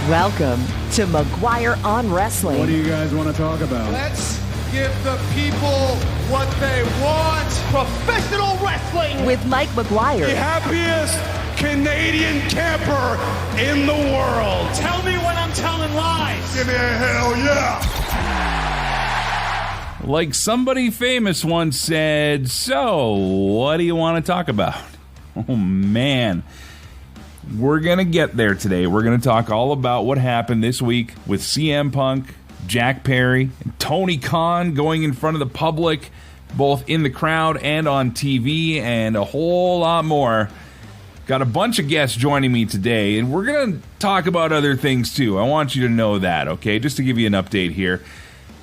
Welcome to McGuire on Wrestling. What do you guys want to talk about? Let's give the people what they want. Professional wrestling. With Mike McGuire. The happiest Canadian camper in the world. Tell me when I'm telling lies. Give me a hell yeah. Like somebody famous once said, so what do you want to talk about? Oh, man. We're going to get there today. We're going to talk all about what happened this week with CM Punk, Jack Perry, and Tony Khan going in front of the public, both in the crowd and on TV, and a whole lot more. Got a bunch of guests joining me today, and we're going to talk about other things too. I want you to know that, okay? Just to give you an update here.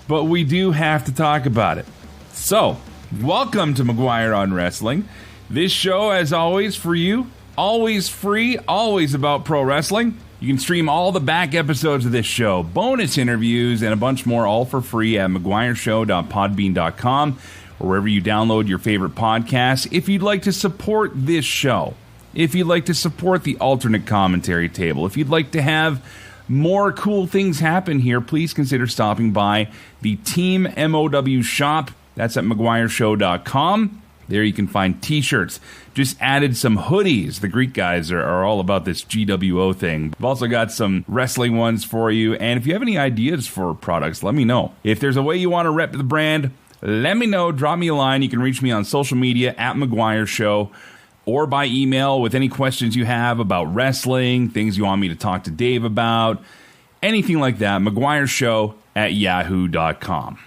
But we do have to talk about it. So, welcome to McGuire on Wrestling. This show, as always, for you, always free, always about pro wrestling. You can stream all the back episodes of this show, bonus interviews, and a bunch more, all for free at mcguireshow.podbean.com or wherever you download your favorite podcasts. If you'd like to support this show, if you'd like to support the alternate commentary table, if you'd like to have more cool things happen here, please consider stopping by the Team MOW shop. That's at mcguireshow.com. There you can find t-shirts. Just added some hoodies. The Greek guys are all about this GWO thing. We've also got some wrestling ones for you. And if you have any ideas for products, let me know. If there's a way you want to rep the brand, let me know. Drop me a line. You can reach me on social media at McGuire Show or by email with any questions you have about wrestling, things you want me to talk to Dave about, anything like that. McGuireShow@yahoo.com.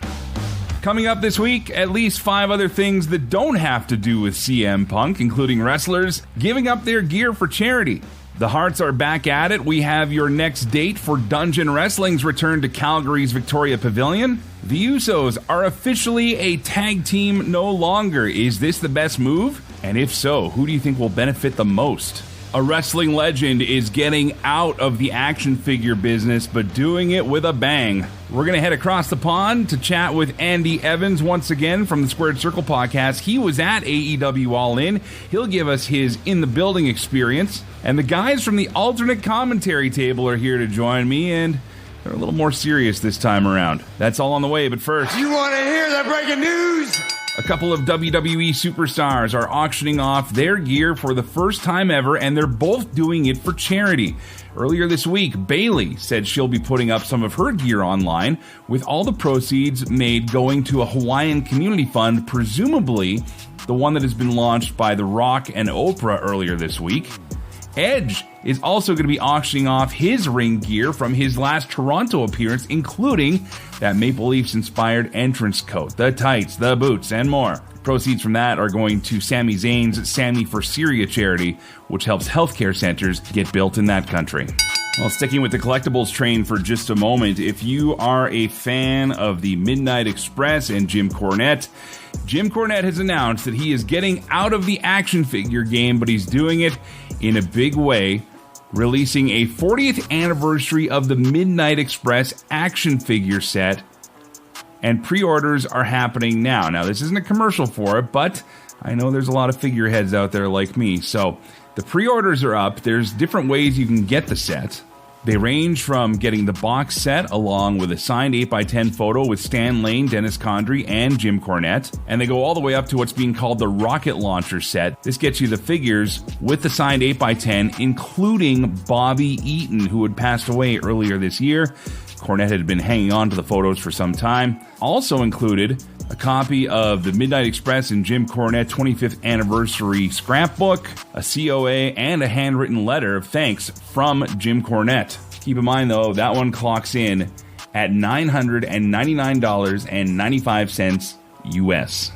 Coming up this week, at least 5 other things that don't have to do with CM Punk, including wrestlers giving up their gear for charity. The Hearts are back at it. We have your next date for Dungeon Wrestling's return to Calgary's Victoria Pavilion. The Usos are officially a tag team no longer. Is this the best move? And if so, who do you think will benefit the most? A wrestling legend is getting out of the action figure business, but doing it with a bang. We're going to head across the pond to chat with Andy Evans once again from the Squared Circle podcast. He was at AEW All In. He'll give us his in-the-building experience. And the guys from the alternate commentary table are here to join me, and they're a little more serious this time around. That's all on the way, but first... You want to hear the breaking news? A couple of WWE superstars are auctioning off their gear for the first time ever, and they're both doing it for charity. Earlier this week, Bayley said she'll be putting up some of her gear online, with all the proceeds made going to a Hawaiian community fund, presumably the one that has been launched by The Rock and Oprah earlier this week. Edge is also going to be auctioning off his ring gear from his last Toronto appearance, including that Maple Leafs-inspired entrance coat, the tights, the boots, and more. Proceeds from that are going to Sami Zayn's Sammy for Syria charity, which helps healthcare centers get built in that country. Well, sticking with the collectibles train for just a moment, if you are a fan of the Midnight Express and Jim Cornette has announced that he is getting out of the action figure game, but he's doing it in a big way, releasing a 40th anniversary of the Midnight Express action figure set, and pre-orders are happening now. Now, this isn't a commercial for it, but I know there's a lot of figureheads out there like me, so the pre-orders are up. There's different ways you can get the set. They range from getting the box set along with a signed 8x10 photo with Stan Lane, Dennis Condrey, and Jim Cornette. And they go all the way up to what's being called the Rocket Launcher set. This gets you the figures with the signed 8x10, including Bobby Eaton, who had passed away earlier this year. Cornette had been hanging on to the photos for some time. Also included a copy of the Midnight Express and Jim Cornette 25th anniversary scrapbook, a COA, and a handwritten letter of thanks from Jim Cornette. Keep in mind, though, that one clocks in at $999.95 US.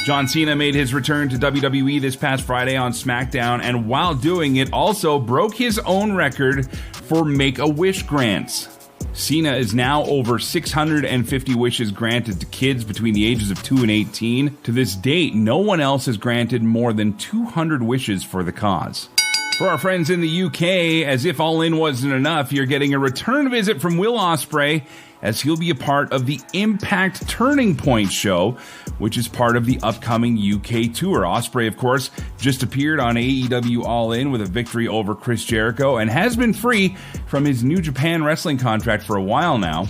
John Cena made his return to WWE this past Friday on SmackDown, and while doing it, also broke his own record for Make-A-Wish grants. Cena is now over 650 wishes granted to kids between the ages of 2 and 18. To this date, no one else has granted more than 200 wishes for the cause. For our friends in the UK, as if All In wasn't enough, you're getting a return visit from Will Ospreay as he'll be a part of the Impact Turning Point show, which is part of the upcoming UK tour. Ospreay, of course, just appeared on AEW All In with a victory over Chris Jericho and has been free from his New Japan Wrestling contract for a while now.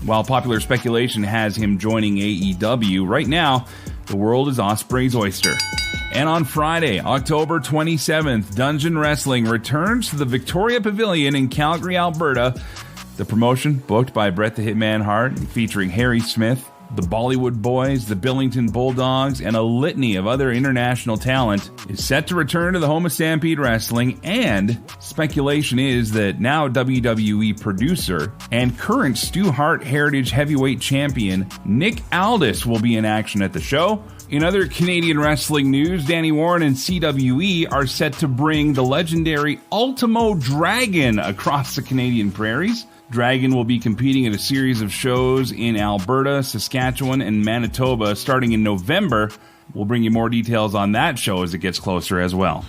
While popular speculation has him joining AEW, right now, the world is Ospreay's oyster. And on Friday, October 27th, Dungeon Wrestling returns to the Victoria Pavilion in Calgary, Alberta. The promotion, booked by Bret the Hitman Hart, featuring Harry Smith, the Bollywood Boys, the Billington Bulldogs, and a litany of other international talent, is set to return to the home of Stampede Wrestling, and speculation is that now WWE producer and current Stu Hart Heritage Heavyweight Champion Nick Aldis will be in action at the show. In other Canadian wrestling news, Danny Warren and CWE are set to bring the legendary Ultimo Dragon across the Canadian prairies. Dragon will be competing at a series of shows in Alberta, Saskatchewan, and Manitoba starting in November. We'll bring you more details on that show as it gets closer as well.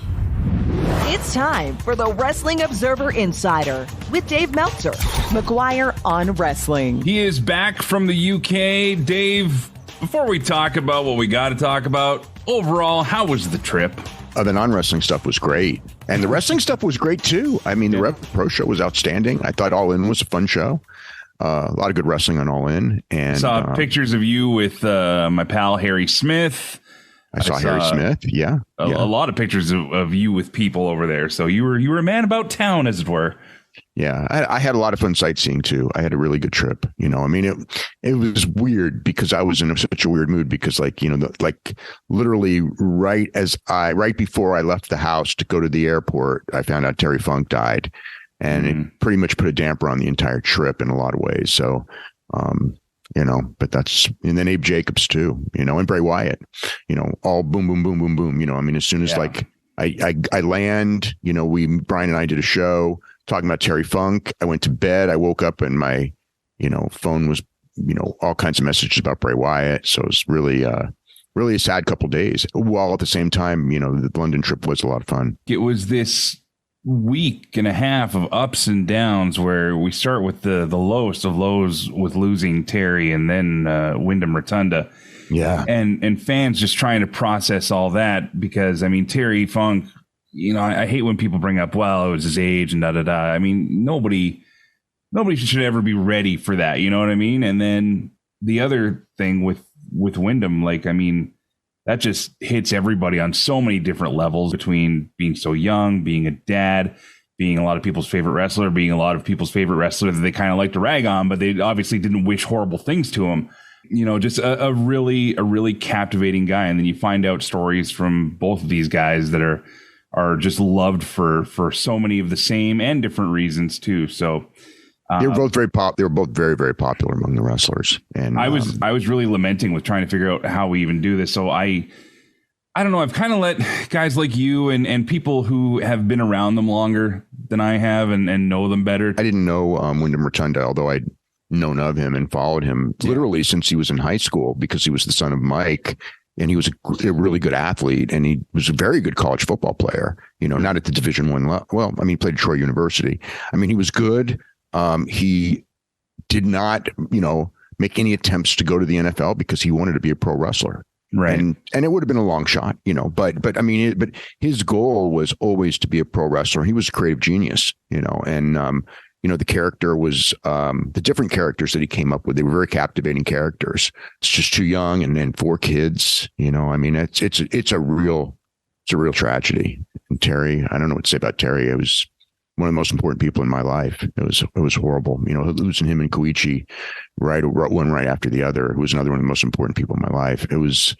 It's time for the Wrestling Observer Insider with Dave Meltzer, McGuire on Wrestling. He is back from the UK. Dave, before we talk about what we got to talk about, overall, how was the trip? The non-wrestling stuff was great. And the wrestling stuff was great, too. I mean, the Rev Pro show was outstanding. I thought All In was a fun show. A lot of good wrestling on All In. And saw pictures of you with my pal Harry Smith. I saw Harry Smith, yeah. A lot of pictures of you with people over there. So you were a man about town, as it were. Yeah, I had a lot of fun sightseeing too. I had a really good trip. You know, I mean, it was weird because I was in such a weird mood because, like, you know, literally right before I left the house to go to the airport, I found out Terry Funk died, and it pretty much put a damper on the entire trip in a lot of ways. So, you know, but and then Abe Jacobs too, you know, and Bray Wyatt, you know, all boom, boom, boom, boom, boom. You know, I mean, as soon as I land, you know, Brian and I did a show talking about Terry Funk. I went to bed. I woke up and my, you know, phone was, you know, all kinds of messages about Bray Wyatt. So it was really a sad couple of days. While at the same time, you know, the London trip was a lot of fun. It was this week and a half of ups and downs where we start with the lowest of lows with losing Terry and then Wyndham Rotunda. Yeah. And fans just trying to process all that because, I mean, Terry Funk, you know, I hate when people bring up, well, it was his age and da-da-da. I mean, nobody should ever be ready for that. You know what I mean? And then the other thing with Wyndham, like, I mean, that just hits everybody on so many different levels between being so young, being a dad, being a lot of people's favorite wrestler, being a lot of people's favorite wrestler that they kind of like to rag on, but they obviously didn't wish horrible things to him. You know, just a really captivating guy. And then you find out stories from both of these guys that are just loved for so many of the same and different reasons too. So they were both they were both very, very popular among the wrestlers. And I was really lamenting with trying to figure out how we even do this. So I don't know. I've kind of let guys like you and people who have been around them longer than I have and know them better. I didn't know Wyndham Rotunda, although I'd known of him and followed him literally since he was in high school because he was the son of Mike. And he was a really good athlete, and he was a very good college football player. You know, not at the Division I level. Well, I mean, he played at Troy University. I mean, he was good. He did not, you know, make any attempts to go to the NFL because he wanted to be a pro wrestler. Right. And it would have been a long shot, you know. But I mean, but his goal was always to be a pro wrestler. He was a creative genius, you know, and you know, the character was the different characters that he came up with. They were very captivating characters. It's just too young and 4 kids. You know, I mean, it's a real tragedy. And Terry, I don't know what to say about Terry. It was one of the most important people in my life. It was horrible. You know, losing him and Koichi one right after the other. Who was another one of the most important people in my life. It was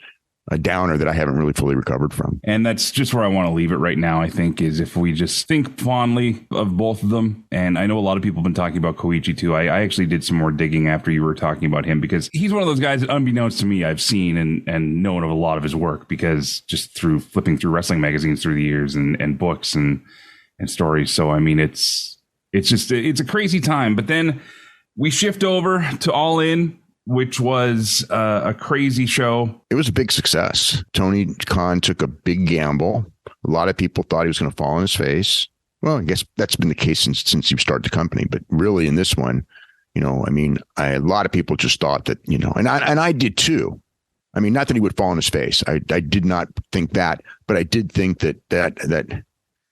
a downer that I haven't really fully recovered from. And that's just where I want to leave it right now, I think, is if we just think fondly of both of them. And I know a lot of people have been talking about Koichi too. I actually did some more digging after you were talking about him because he's one of those guys that, unbeknownst to me, I've seen and known of a lot of his work because just through flipping through wrestling magazines through the years and books and stories. So, I mean, it's a crazy time. But then we shift over to All In, which was a crazy show. It was a big success. Tony Khan took a big gamble. A lot of people thought he was going to fall on his face. Well, I guess that's been the case since you started the company. But really, in this one, You know, I mean, a lot of people just thought that, you know, and I did too. I mean, not that he would fall on his face. I did not think that, but I did think that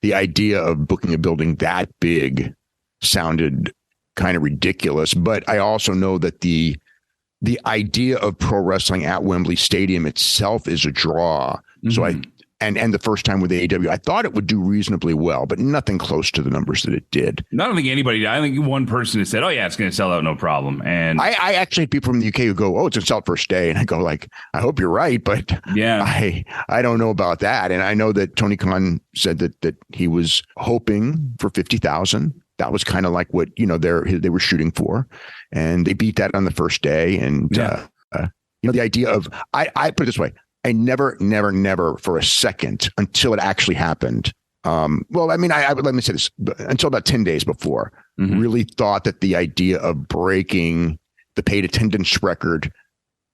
the idea of booking a building that big sounded kind of ridiculous. But I also know that the idea of pro wrestling at Wembley Stadium itself is a draw. Mm-hmm. So and the first time with the AEW, I thought it would do reasonably well, but nothing close to the numbers that it did. I don't think anybody, I think one person has said, oh yeah, it's going to sell out, no problem. And I actually had people from the UK who go, oh, it's going to sell out first day. And I go like, I hope you're right, but yeah, I don't know about that. And I know that Tony Khan said that he was hoping for 50,000. That was kind of like what, you know, they were shooting for, and they beat that on the first day. And, you know, the idea of, I put it this way, I never for a second until it actually happened. Well, I mean, let me say this, until about 10 days before, really thought that the idea of breaking the paid attendance record,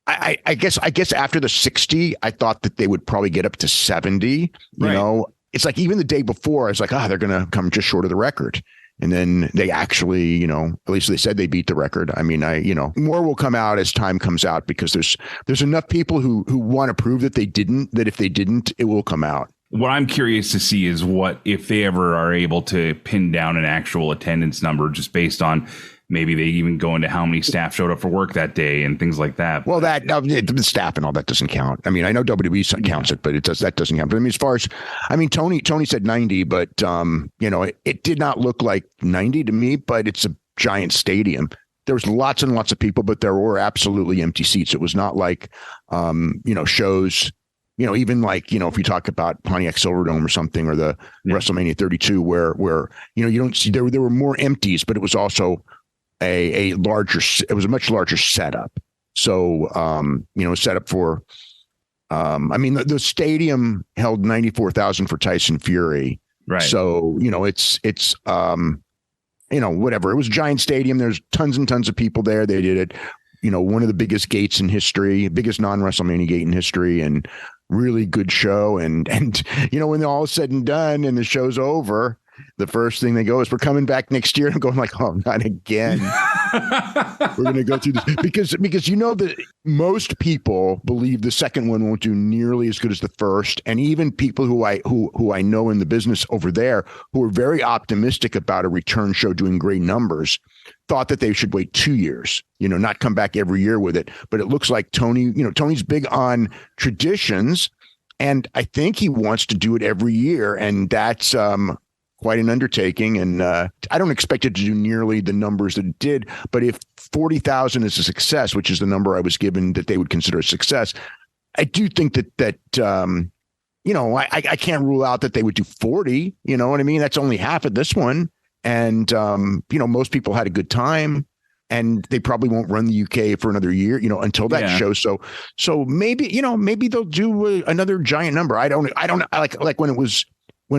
I guess after the 60, I thought that they would probably get up to 70. You know, it's like even the day before, I was like, they're going to come just short of the record. And then they actually, you know, at least they said they beat the record. I mean, you know, more will come out as time comes out, because there's enough people who want to prove that they didn't, that if they didn't, it will come out. What I'm curious to see is what if they ever are able to pin down an actual attendance number just based on maybe they even go into how many staff showed up for work that day and things like that. Well, the staff and all that doesn't count. I mean, I know WWE counts it, but that doesn't count. But I mean, as far as, I mean, Tony said 90, but you know, it did not look like 90 to me, but it's a giant stadium. There was lots and lots of people, but there were absolutely empty seats. It was not like, you know, shows, you know, even like, you know, if you talk about Pontiac Silverdome or something, or the WrestleMania 32, where, you know, you don't see, there were more empties, but it was also it was a much larger setup. So, you know, set up for, I mean, the stadium held 94,000 for Tyson Fury. Right. So, you know, it's, you know, whatever. It was a giant stadium. There's tons and tons of people there. They did it, you know, one of the biggest gates in history, biggest non-WrestleMania gate in history, and really good show. And, you know, when all is said and done and the show's over, the first thing they go is, we're coming back next year. And I'm going like, oh, not again. We're going to go through this because, you know, that most people believe the second one won't do nearly as good as the first. And even people who I know in the business over there, who are very optimistic about a return show doing great numbers, thought that they should wait 2 years, you know, not come back every year with it. But it looks like Tony's big on traditions, and I think he wants to do it every year. And that's, quite an undertaking, and I don't expect it to do nearly the numbers that it did. But if 40,000 is a success, which is the number I was given that they would consider a success, I do think that you know, I can't rule out that they would do 40. You know what I mean? That's only half of this one, and you know, most people had a good time, and they probably won't run the UK for another year, you know, until that show. So maybe, you know, maybe they'll do another giant number. I don't like when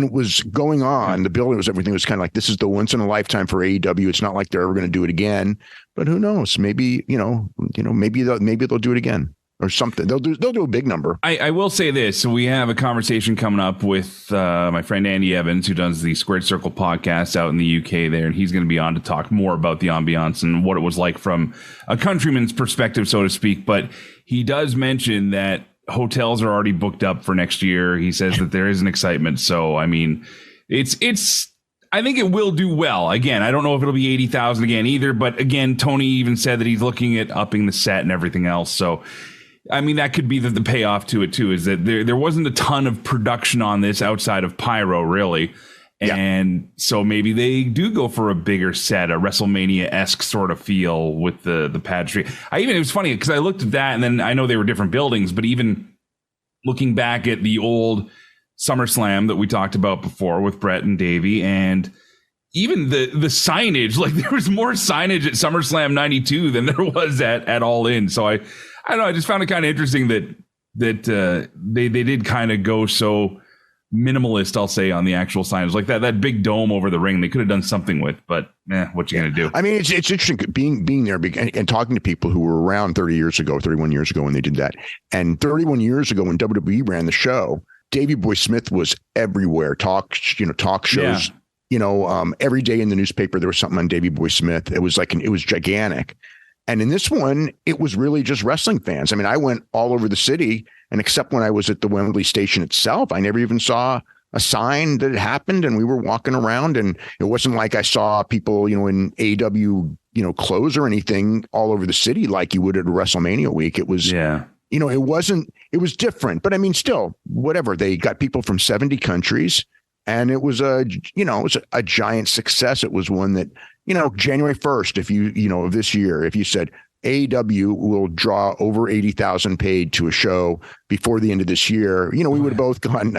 it was going on, the building everything was kind of like, this is the once in a lifetime for AEW. It's not like they're ever going to do it again, but who knows? Maybe, maybe they'll do it again or something. They'll do a big number. I will say this. We have a conversation coming up with my friend Andy Evans, who does the Squared Circle podcast out in the UK there. And he's going to be on to talk more about the ambiance and what it was like from a countryman's perspective, so to speak. But he does mention that hotels are already booked up for next year. He says that there is an excitement. So, I mean, I think it will do well. Again, I don't know if it'll be 80,000 again either. But again, Tony even said that he's looking at upping the set and everything else. So, I mean, that could be the payoff to it, too, is that there wasn't a ton of production on this outside of Pyro, really. And so maybe they do go for a bigger set, a WrestleMania-esque sort of feel with the pageantry. It was funny because I looked at that, and then I know they were different buildings, but even looking back at the old SummerSlam that we talked about before with Brett and Davey, and even the signage, like there was more signage at SummerSlam 92 than there was at All In. So I don't know, I just found it kind of interesting that they did kind of go so minimalist, I'll say, on the actual signage, like that big dome over the ring. They could have done something with, but what you gonna do? I mean, it's interesting being there and talking to people who were around 31 years ago when they did that. And 31 years ago when WWE ran the show, Davey Boy Smith was everywhere. Talk shows every day in the newspaper, there was something on Davey Boy Smith. It was it was gigantic. And in this one, it was really just wrestling fans. I mean, I went all over the city, and except when I was at the Wembley station itself, I never even saw a sign that it happened, and we were walking around, and it wasn't like I saw people, in AEW, clothes or anything all over the city like you would at a WrestleMania week. It was, it was different, but I mean, still, whatever. They got people from 70 countries, and it was it was a giant success. It was one that, January 1st, of this year, if you said AEW will draw over 80,000 paid to a show before the end of this year, we would have both gone,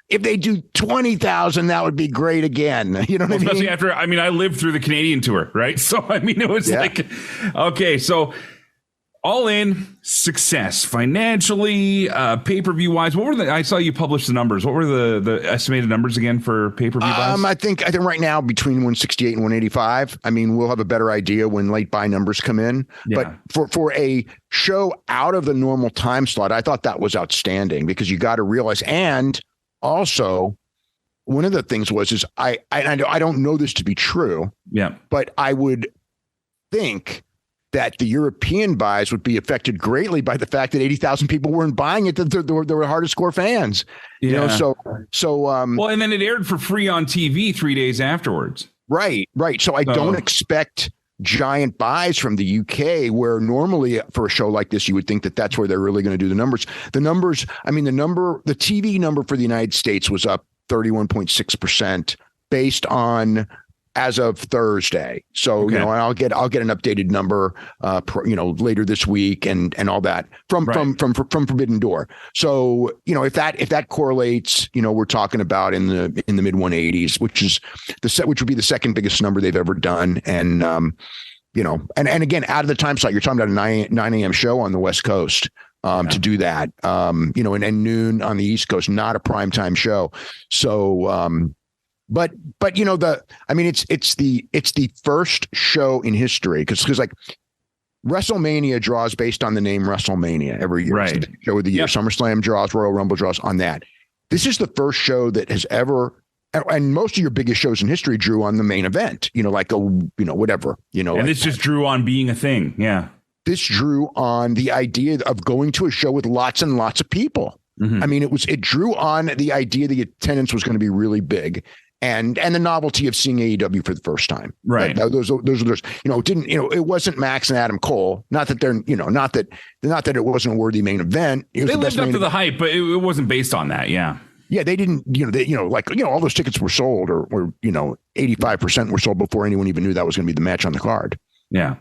if they do 20,000, that would be great again. You know what I mean? Especially after, I lived through the Canadian tour, right? So, it was okay, so All In, success financially, pay-per-view wise. What were I saw you publish the numbers. What were the estimated numbers again for pay-per-view buys? I think right now between 168 and 185. We'll have a better idea when late buy numbers come in. Yeah. But for a show out of the normal time slot, I thought that was outstanding, because you got to realize, and also one of the things is I don't know this to be true. Yeah. But I would think that the European buys would be affected greatly by the fact that 80,000 people weren't buying it. That they were hardest core fans. So well, and then it aired for free on TV 3 days afterwards. Right. So I don't expect giant buys from the UK, where normally for a show like this, you would think that that's where they're really going to do the numbers. The TV number for the United States was up 31.6% based on as of Thursday. So, okay. I'll get an updated number, later this week and all that from Forbidden Door. So, if that correlates, we're talking about in the mid 180s, which would be the second biggest number they've ever done. And, and again, out of the time slot, you're talking about a 9 a.m. show on the West Coast. To do that, and noon on the East Coast, not a primetime show. So, But it's the first show in history, because like WrestleMania draws based on the name WrestleMania every year. Right. It's the show of the year. Yep. SummerSlam draws, Royal Rumble draws on that. This is the first show that has ever, and most of your biggest shows in history drew on the main event. Whatever. And this just drew on being a thing. Yeah. This drew on the idea of going to a show with lots and lots of people. Mm-hmm. It drew on the idea the attendance was going to be really big. And the novelty of seeing AEW for the first time, right? Those it wasn't Max and Adam Cole. Not that they're, not that it wasn't a worthy main event. It was they lived up to the hype, but it wasn't based on that. Yeah, they didn't. All those tickets were sold, or 85% were sold before anyone even knew that was going to be the match on the card. Yeah.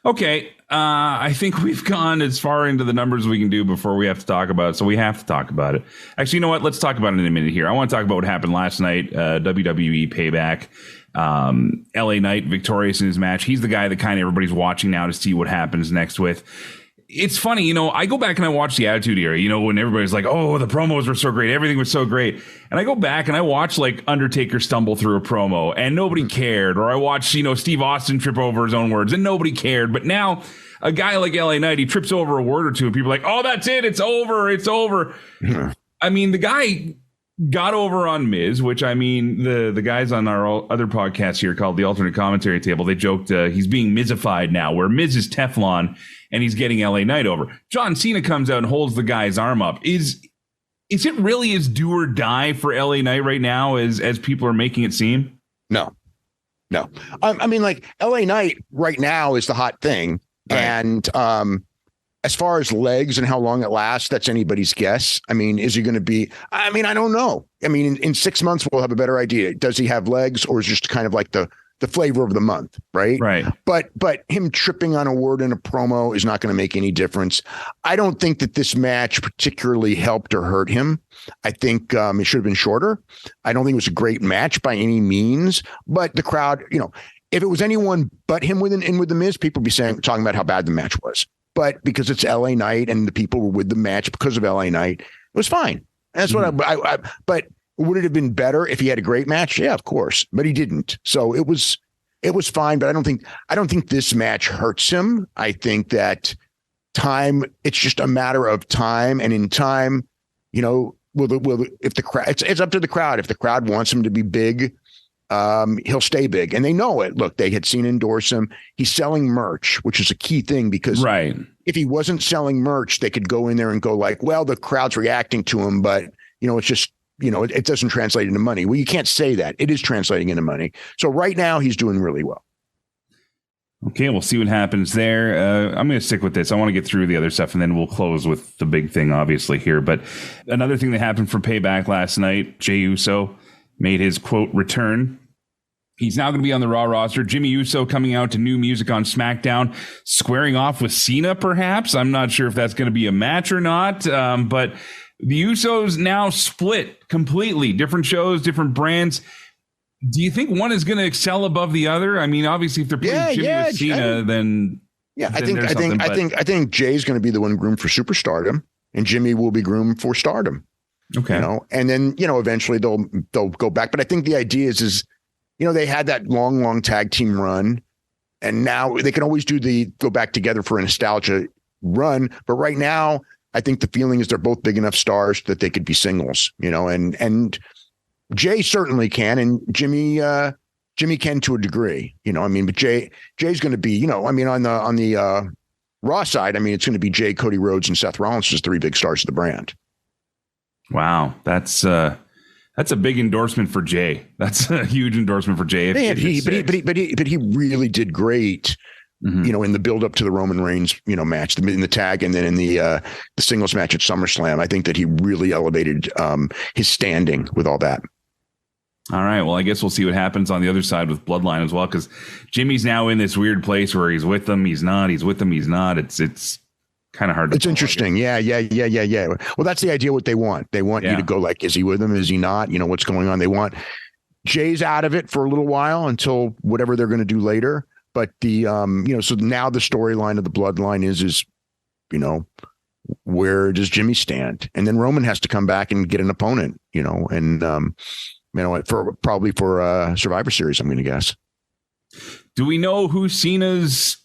Okay. I think we've gone as far into the numbers as we can do before we have to talk about it. So we have to talk about it. Actually, you know what? Let's talk about it in a minute here. I want to talk about what happened last night. WWE Payback. LA Knight victorious in his match. He's the guy that kind of everybody's watching now to see what happens next with. It's funny, I go back and I watch the Attitude Era, when everybody's like, oh, the promos were so great. Everything was so great. And I go back and I watch like Undertaker stumble through a promo and nobody cared. Or I watch, Steve Austin trip over his own words and nobody cared. But now a guy like LA Knight, he trips over a word or two and people are like, oh, that's it. It's over. It's over. Yeah. The guy got over on Miz, which the guys on our other podcast here called the Alternate Commentary Table, they joked he's being Mizified now, where Miz is Teflon and he's getting LA Knight over. John Cena comes out and holds the guy's arm up. Is it really as do or die for LA Knight right now as people are making it seem? No. LA Knight right now is the hot thing. Right. And as far as legs and how long it lasts, that's anybody's guess. Is he going to be? I don't know. In 6 months, we'll have a better idea. Does he have legs, or is it just kind of like the flavor of the month, right? Right. But him tripping on a word in a promo is not going to make any difference. I don't think that this match particularly helped or hurt him. I think it should have been shorter. I don't think it was a great match by any means, but the crowd, if it was anyone but him with the Miz, people would be talking about how bad the match was. But because it's LA Knight and the people were with the match because of LA Knight, it was fine. And that's what but would it have been better if he had a great match? Yeah, of course. But he didn't. So it was fine. But I don't think this match hurts him. I think that it's just a matter of time. And in time, if the crowd, it's up to the crowd. If the crowd wants him to be big, he'll stay big, and they know it. Look, they had Cena endorse him. He's selling merch, which is a key thing, because if he wasn't selling merch, they could go in there and go like, well, the crowd's reacting to him, but it's just, it doesn't translate into money. Well, you can't say that. It is translating into money. So right now he's doing really well. Okay, we'll see what happens there. I'm going to stick with this. I want to get through the other stuff, and then we'll close with the big thing, obviously, here. But another thing that happened for Payback last night, Jey Uso made his, quote, return. He's now going to be on the Raw roster. Jimmy Uso coming out to new music on SmackDown, squaring off with Cena, perhaps. I'm not sure if that's going to be a match or not, but the Usos now split completely. Different shows, different brands. Do you think one is going to excel above the other? I mean, obviously, if they're putting Jimmy with Cena, then I think Jay's going to be the one groomed for superstardom, and Jimmy will be groomed for stardom. Okay, and then eventually they'll go back. But I think the idea is they had that long tag team run, and now they can always go back together for a nostalgia run. But right now, I think the feeling is they're both big enough stars that they could be singles. And Jay certainly can, and Jimmy can to a degree, but Jay's going to be, on the Raw side, it's going to be Jay, Cody Rhodes, and Seth Rollins as three big stars of the brand. Wow. That's a big endorsement for Jay. That's a huge endorsement for Jay. But he really did great, in the build up to the Roman Reigns, match, in the tag, and then in the singles match at SummerSlam. I think that he really elevated his standing with all that. All right. Well, I guess we'll see what happens on the other side with Bloodline as well, because Jimmy's now in this weird place where he's with them, he's not, he's with them, he's not. It's kind of hard to. It's interesting. Yeah. Well, that's the idea. What they want. They want you to go like, is he with them? Is he not? What's going on? They want Jay's out of it for a little while until whatever they're going to do later. But the so now the storyline of the Bloodline is where does Jimmy stand? And then Roman has to come back and get an opponent, and for Survivor Series, I'm going to guess. Do we know who Cena's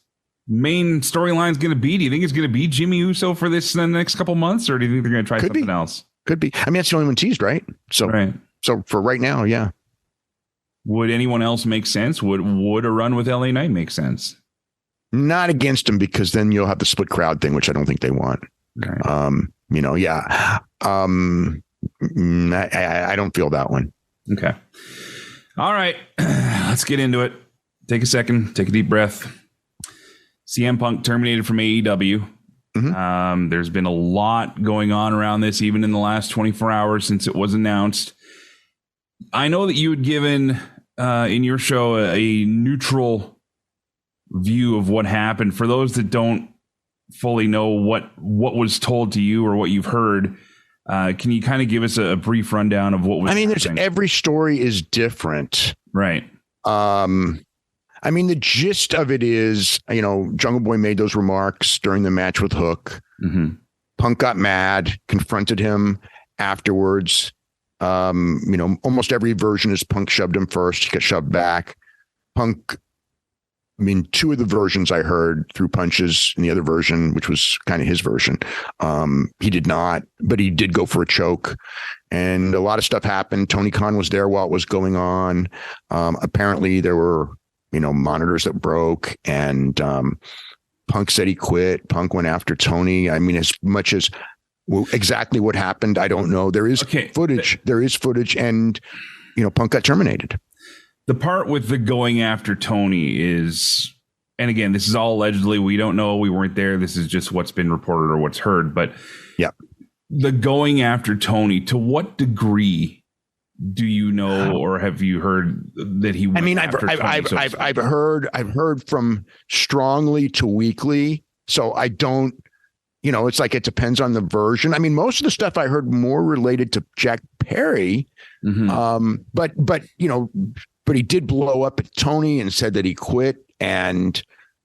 main storyline is going to be? Do you think it's going to be Jimmy Uso for this in the next couple months, or do you think they're going to try something else? Could be. That's the only one teased, right? So for right now, yeah. Would anyone else make sense? Would a run with LA Knight make sense? Not against him, because then you'll have the split crowd thing, which I don't think they want. Okay. I don't feel that one. Okay. All right. Let's get into it. Take a second. Take a deep breath. CM Punk terminated from AEW. Mm-hmm. There's been a lot going on around this, even in the last 24 hours since it was announced. I know that you had given in your show a neutral view of what happened. For those that don't fully know what was told to you or what you've heard, can you kind of give us a brief rundown of what was happening? Every story is different. Right. The gist of it is, Jungle Boy made those remarks during the match with Hook. Mm-hmm. Punk got mad, confronted him afterwards. Almost every version is Punk shoved him first. He got shoved back. Punk, two of the versions I heard threw punches, and the other version, which was kind of his version, he did not, but he did go for a choke. And a lot of stuff happened. Tony Khan was there while it was going on. Apparently there were, monitors that broke, and Punk said he quit. Punk went after Tony. As much as exactly what happened, I don't know. There is footage. There is footage, and Punk got terminated. The part with the going after Tony is, and again, this is all allegedly. We don't know. We weren't there. This is just what's been reported or what's heard. But yeah, the going after Tony, to what degree do you know, or have you heard that he went after Tony? I've heard from strongly to weakly. So I don't, it's like it depends on the version. Most of the stuff I heard more related to Jack Perry. Mm-hmm. But he did blow up at Tony and said that he quit. And,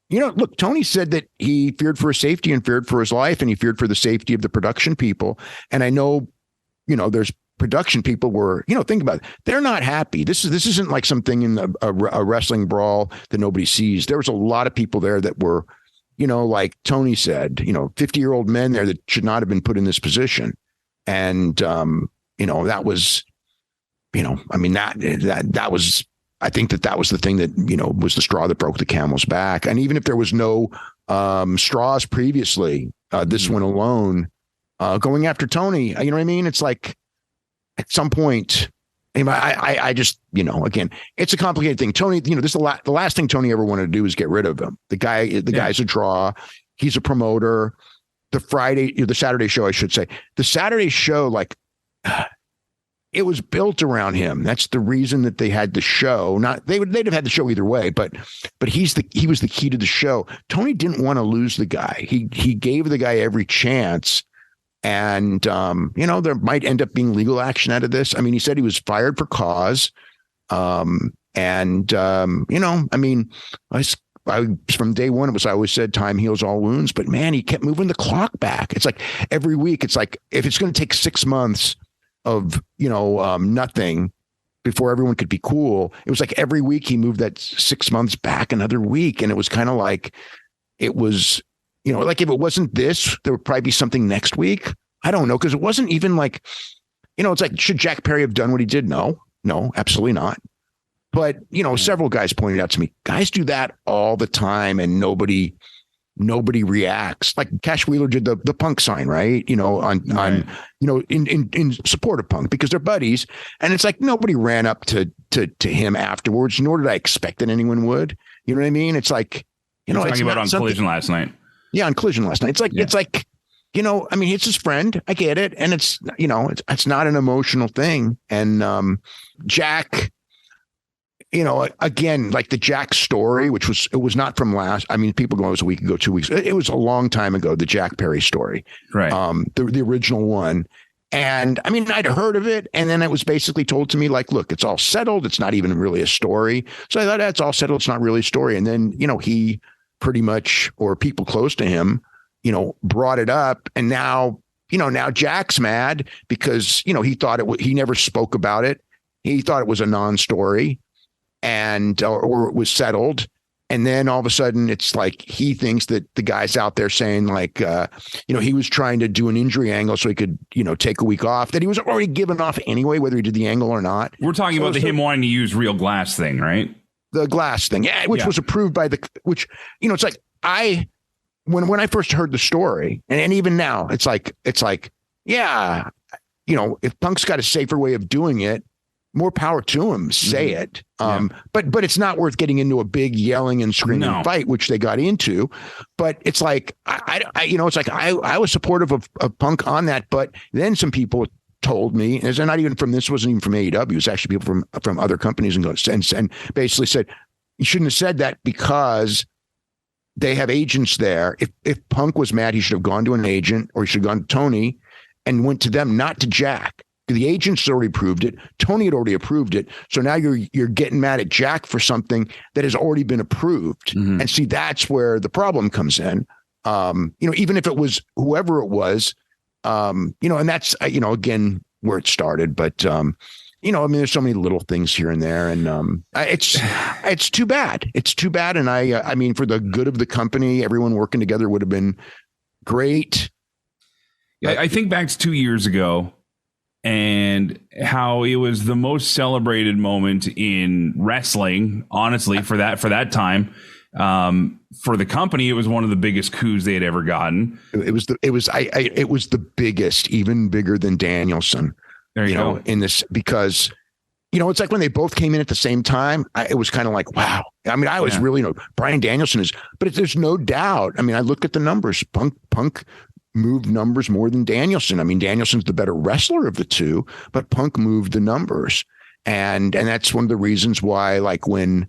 look, Tony said that he feared for his safety and feared for his life, and he feared for the safety of the production people. And I know, there's production people were, think about it. They're not happy. This isn't like something in a wrestling brawl that nobody sees. There was a lot of people there that were, like Tony said, 50-year-old men there that should not have been put in this position. And, that was, that was I think that was the thing that, was the straw that broke the camel's back. And even if there was no straws previously, this one alone, going after Tony, you know what I mean? It's like at some point, I just, again, it's a complicated thing. Tony, this is the last thing Tony ever wanted to do is get rid of him. The guy's a draw. He's a promoter. The Saturday show, I should say. The Saturday show, like, it was built around him. That's the reason that they had the show. They'd have had the show either way, but he was the key to the show. Tony didn't want to lose the guy. He gave the guy every chance. And, there might end up being legal action out of this. I mean, he said he was fired for cause. From day one, I always said time heals all wounds. But, man, he kept moving the clock back. It's like every week, it's like if it's going to take 6 months of, nothing before everyone could be cool, it was like every week he moved that 6 months back another week. And it was kind of like it was, like if it wasn't this, there would probably be something next week. I don't know. Cause it wasn't even like, it's like, should Jack Perry have done what he did? No, absolutely not. But, several guys pointed out to me, guys do that all the time and nobody reacts. Like Cash Wheeler did the Punk sign, right? In support of Punk because they're buddies. And it's like, nobody ran up to him afterwards, nor did I expect that anyone would, you know what I mean? It's like, talking about on Collision last night. Yeah, on Collision last night. It's like, it's his friend. I get it. And it's, it's not an emotional thing. And Jack, again, like the Jack story, it was not from people go, it was a week ago, 2 weeks. It was a long time ago, the Jack Perry story. Right. The original one. And I'd heard of it. And then it was basically told to me like, look, it's all settled. It's not even really a story. So I thought that's all settled. It's not really a story. And then, he pretty much, or people close to him, brought it up. And now Jack's mad because, he thought he never spoke about it. He thought it was a non-story and, or it was settled. And then all of a sudden it's like, he thinks that the guy's out there saying like, he was trying to do an injury angle so he could, take a week off that he was already given off anyway, whether he did the angle or not. We're talking about him wanting to use real glass thing, right? The glass thing. Yeah. Which was approved by it's like when I first heard the story and even now it's like, yeah, if Punk's got a safer way of doing it, more power to him, say it. But it's not worth getting into a big yelling and screaming fight, which they got into. But it's like, I was supportive of Punk on that. But then some people told me, and it's not even from this, wasn't even from AEW, it was actually people from other companies and basically said, you shouldn't have said that because they have agents there. If Punk was mad, he should have gone to an agent or he should have gone to Tony and went to them, not to Jack. The agents already approved it. Tony had already approved it. So now you're getting mad at Jack for something that has already been approved. Mm-hmm. And see, that's where the problem comes in. Even if it was whoever it was, and that's, again, where it started. But, there's so many little things here and there. And it's too bad. It's too bad. And for the good of the company, everyone working together would have been great. Yeah, I think back to 2 years ago and how it was the most celebrated moment in wrestling, honestly, for that time. For the company, it was one of the biggest coups they had ever gotten. It was the biggest, even bigger than Danielson. There you go. In this, because it's like when they both came in at the same time, it was kind of like, wow. I was really, Bryan Danielson but there's no doubt. I look at the numbers. Punk moved numbers more than Danielson. Danielson's the better wrestler of the two, but Punk moved the numbers. And that's one of the reasons why, like when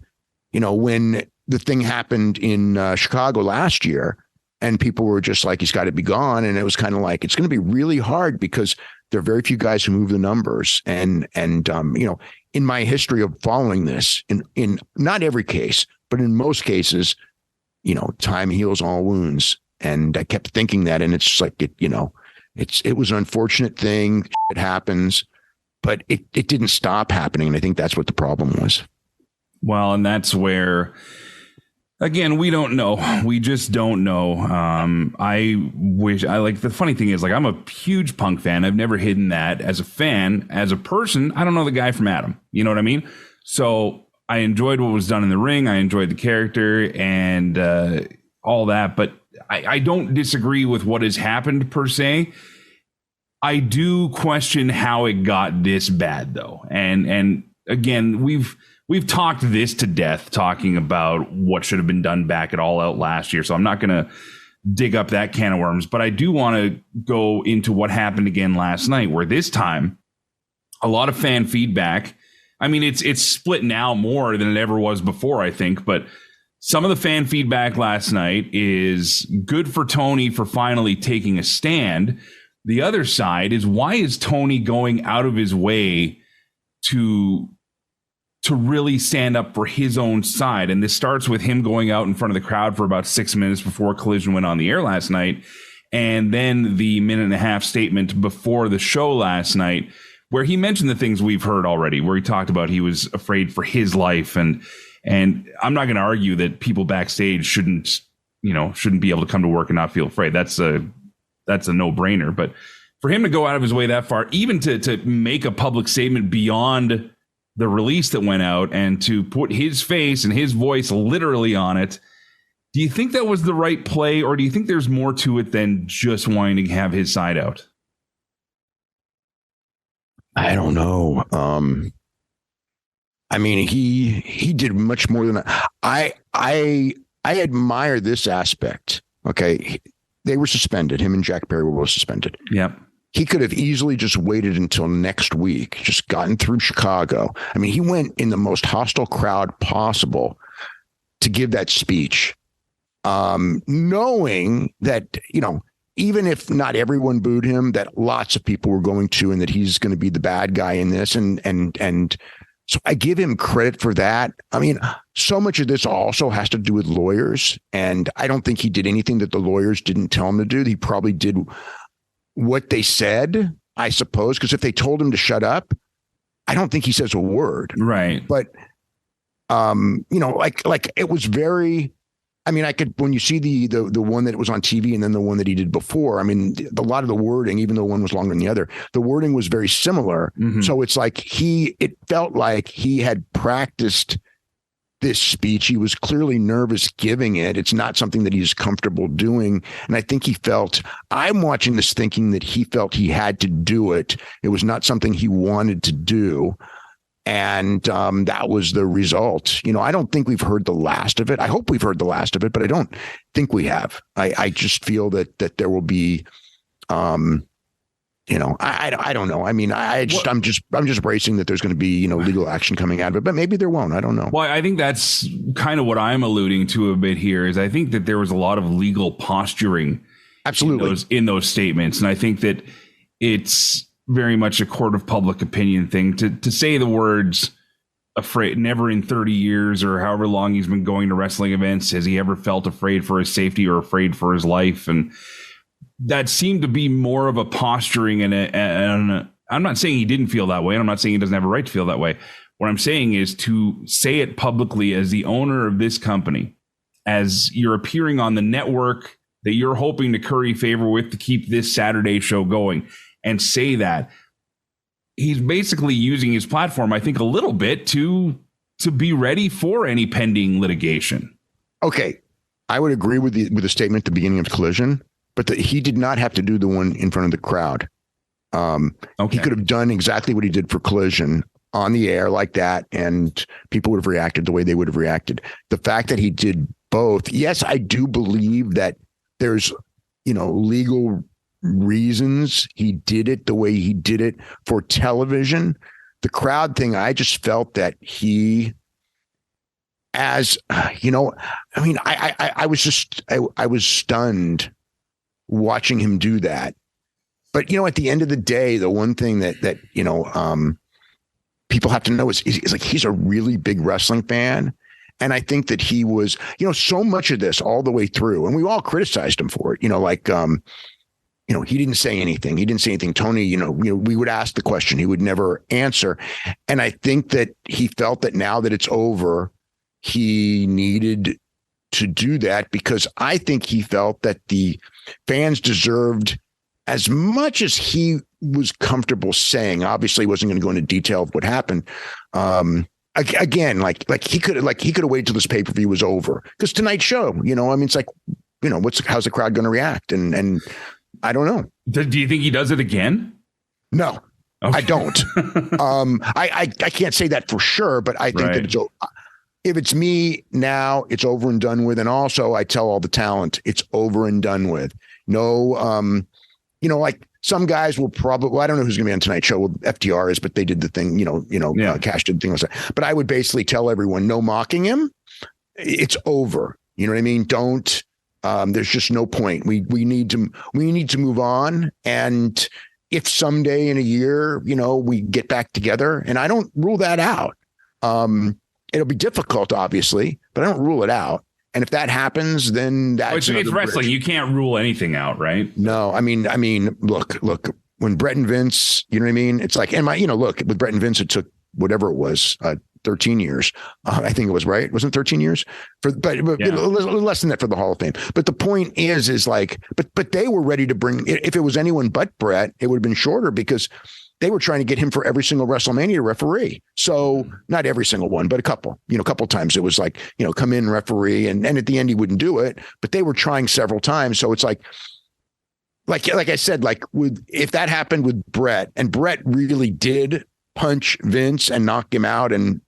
the thing happened in Chicago last year and people were just like, he's got to be gone. And it was kind of like, it's going to be really hard because there are very few guys who move the numbers. And in my history of following this, in not every case, but in most cases, time heals all wounds. And I kept thinking that, and it's just like, it was an unfortunate thing. It happens, but it didn't stop happening. And I think that's what the problem was. Well, and that's where, again, we don't know. We just don't know. The funny thing is, like, I'm a huge Punk fan. I've never hidden that as a fan. As a person, I don't know the guy from Adam. You know what I mean? So I enjoyed what was done in the ring. I enjoyed the character and all that, but I don't disagree with what has happened per se. I do question how it got this bad, though. And again, we've talked this to death, talking about what should have been done back at All Out last year. So I'm not going to dig up that can of worms, but I do want to go into what happened again last night, where this time a lot of fan feedback. I mean, it's split now more than it ever was before, I think, but some of the fan feedback last night is good for Tony for finally taking a stand. The other side is, why is Tony going out of his way to really stand up for his own side? And this starts with him going out in front of the crowd for about 6 minutes before Collision went on the air last night. And then the 1.5-minute statement before the show last night, where he mentioned the things we've heard already, where he talked about he was afraid for his life. And I'm not going to argue that people backstage shouldn't be able to come to work and not feel afraid. That's a no-brainer. But for him to go out of his way that far, even to make a public statement beyond the release that went out and to put his face and his voice literally on it, do you think that was the right play, or do you think there's more to it than just wanting to have his side out? I don't know. I mean, he did much more than that. I admire this aspect. Okay. They were suspended. Him and Jack Perry were both suspended. Yep. He could have easily just waited until next week, just gotten through Chicago. I mean, he went in the most hostile crowd possible to give that speech, knowing that, even if not everyone booed him, that lots of people were going to, and that he's going to be the bad guy in this. And so I give him credit for that. I mean, so much of this also has to do with lawyers. And I don't think he did anything that the lawyers didn't tell him to do. He probably did what they said, I suppose, because if they told him to shut up, I don't think he says a word. Right. But, like it was very, I mean, when you see the one that was on TV and then the one that he did before, I mean, a lot of the wording, even though one was longer than the other, the wording was very similar. Mm-hmm. So it's like it felt like he had practiced this speech. He was clearly nervous giving it. It's not something that he's comfortable doing. And I think I'm watching this thinking that he felt he had to do it. It was not something he wanted to do. And that was the result. I don't think we've heard the last of it. I hope we've heard the last of it, but I don't think we have. I just feel that there will be, I don't know. I mean, I'm just bracing that there's going to be, legal action coming out of it, but maybe there won't. I don't know. Well, I think that's kind of what I'm alluding to a bit here, is I think that there was a lot of legal posturing. Absolutely. In those statements. And I think that it's very much a court of public opinion thing to say the words afraid. Never in 30 years or however long he's been going to wrestling events has he ever felt afraid for his safety or afraid for his life. And that seemed to be more of a posturing. And I'm not saying he didn't feel that way, and I'm not saying he doesn't have a right to feel that way. What I'm saying is to say it publicly as the owner of this company, as you're appearing on the network that you're hoping to curry favor with to keep this Saturday show going, and say that he's basically using his platform, I think, a little bit to be ready for any pending litigation. Okay. I would agree with the statement at the beginning of Collision, but he did not have to do the one in front of the crowd. He could have done exactly what he did for Collision on the air like that, and people would have reacted the way they would have reacted. The fact that he did both, yes, I do believe that there's, legal reasons he did it the way he did it for television. The crowd thing, I just felt that he, as I mean, I was stunned watching him do that. But at the end of the day, the one thing that people have to know is like, he's a really big wrestling fan. And I think that he was, so much of this all the way through, and we all criticized him for it, he didn't say anything. He didn't say anything. Tony, we would ask the question. He would never answer. And I think that he felt that now that it's over, he needed to do that, because I think he felt that the fans deserved as much as he was comfortable saying. Obviously, he wasn't going to go into detail of what happened. again, like he could have waited till this pay-per-view was over, because tonight's show, it's like, how's the crowd going to react? And I don't know. Do you think he does it again? No, okay. I don't. I can't say that for sure, but I think that if it's me now, it's over and done with. And also I tell all the talent, it's over and done with. No, like some guys will probably, well, I don't know who's going to be on tonight's show. Well, FTR is, but they did the thing, Cash did the thing. But I would basically tell everyone, no mocking him. It's over. You know what I mean? Don't, there's just no point. We need to move on. And if someday in a year, we get back together, and I don't rule that out. It'll be difficult, obviously, but I don't rule it out. And if that happens, then that's it's wrestling. Bridge. You can't rule anything out, right? No, I mean, look, when Brett and Vince, you know what I mean? It's like, look, with Brett and Vince, it took whatever it was, 13 years. I think it was, right? Wasn't 13 years? But less than that for the Hall of Fame. But the point is like, but they were ready to bring, if it was anyone but Brett, it would have been shorter, because they were trying to get him for every single WrestleMania referee. So not every single one, but a couple times it was like, come in referee, and at the end he wouldn't do it, but they were trying several times. So it's like I said, if that happened with Brett, and Brett really did punch Vince and knock him out, and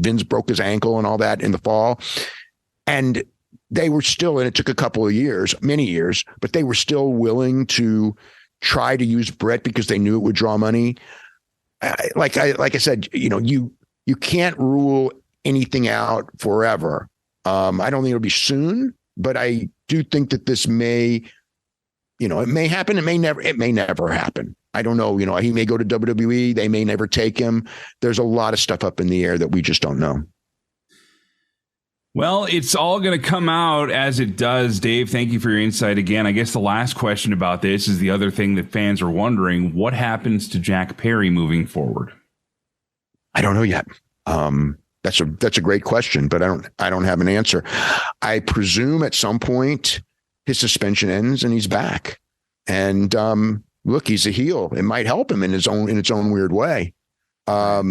Vince broke his ankle and all that in the fall, and they were still, and it took a couple of years, many years, but they were still willing to try to use Brett because they knew it would draw money. Like I said, you can't rule anything out forever. I don't think it'll be soon, but I do think that this may, it may happen. It may never happen. I don't know. He may go to WWE. They may never take him. There's a lot of stuff up in the air that we just don't know. Well, it's all going to come out as it does. Dave, thank you for your insight again. I guess the last question about this is the other thing that fans are wondering: what happens to Jack Perry moving forward? I don't know yet. That's a great question, but I don't have an answer. I presume at some point his suspension ends and he's back. And look, he's a heel. It might help him in its own weird way. But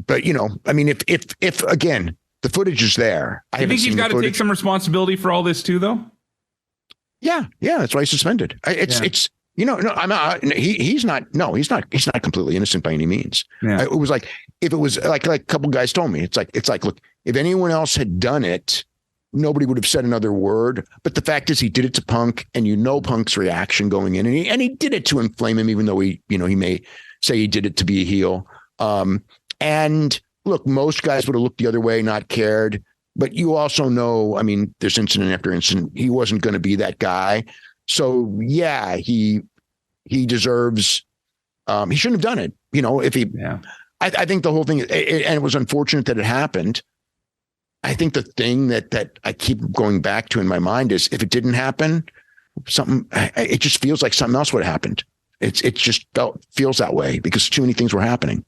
if again, the footage is there. I think he's got to take some responsibility for all this too, though. Yeah, that's why he's suspended. He's not completely innocent by any means. Yeah. It was like, if it was like a couple guys told me, it's like, look, if anyone else had done it, nobody would have said another word. But the fact is, he did it to Punk, and Punk's reaction going in, and he did it to inflame him, even though he may say he did it to be a heel. And look, most guys would have looked the other way, not cared. But you also know, there's incident after incident. He wasn't going to be that guy. So yeah, he deserves. He shouldn't have done it. I think the whole thing, and it was unfortunate that it happened. I think the thing that I keep going back to in my mind is, if it didn't happen, it just feels like something else would have happened. It just feels that way because too many things were happening.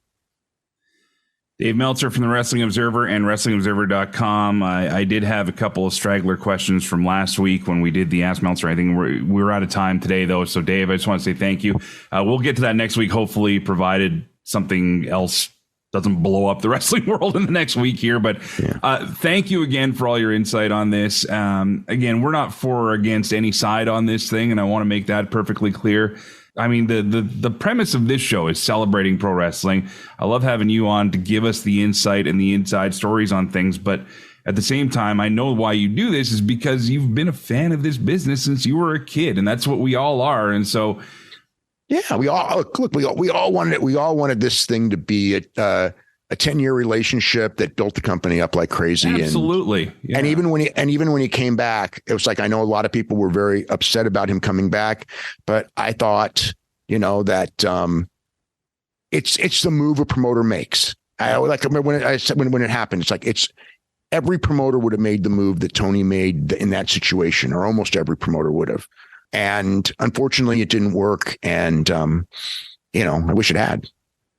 Dave Meltzer from the Wrestling Observer and WrestlingObserver.com. I did have a couple of straggler questions from last week when we did the Ask Meltzer. I think we're out of time today, though. So, Dave, I just want to say thank you. We'll get to that next week, hopefully, provided something else doesn't blow up the wrestling world in the next week here. But thank you again for all your insight on this. Again, we're not for or against any side on this thing, and I want to make that perfectly clear. The premise of this show is celebrating pro wrestling. I love having you on to give us the insight and the inside stories on things. But at the same time, I know why you do this is because you've been a fan of this business since you were a kid. And that's what we all are. And so, yeah, we all wanted it. We all wanted this thing to be a 10-year relationship that built the company up like crazy. Absolutely. And even when he came back, it was like, I know a lot of people were very upset about him coming back, but I thought, that it's the move a promoter makes. I remember when it happened, it's like, every promoter would have made the move that Tony made in that situation, or almost every promoter would have. And unfortunately it didn't work. And, I wish it had.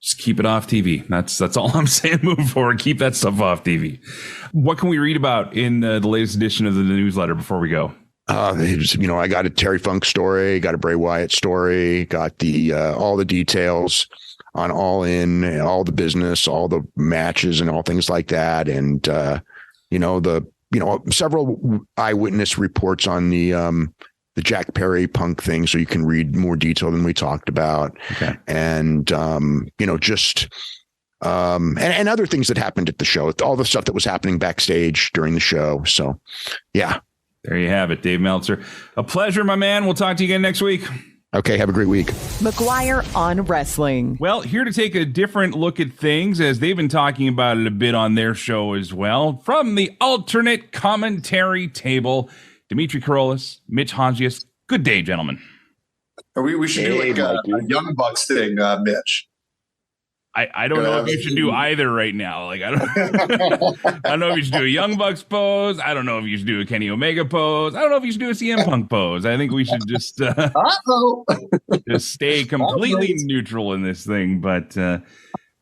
Just keep it off TV. That's all I'm saying moving forward. Keep that stuff off TV. What can we read about in the latest edition of the newsletter before we go? I got a Terry Funk story, got a Bray Wyatt story, got the all the details. All In, all the business, all the matches, and all things like that. And several eyewitness reports on the Jack Perry Punk thing, so you can read more detail than we talked about. Okay. And and other things that happened at the show, all the stuff that was happening backstage during the show. So, yeah. There you have it, Dave Meltzer. A pleasure, my man. We'll talk to you again next week. Okay, have a great week. McGuire on Wrestling. Well, here to take a different look at things, as they've been talking about it a bit on their show as well, from the alternate commentary table, Dimitri Korolis, Mitch Hontzias. Good day, gentlemen. We should do like a Young Bucks thing, Mitch. I don't know if you should do either right now. Like I don't know if you should do a Young Bucks pose. I don't know if you should do a Kenny Omega pose. I don't know if you should do a CM Punk pose. I think we should just just stay completely neutral in this thing. But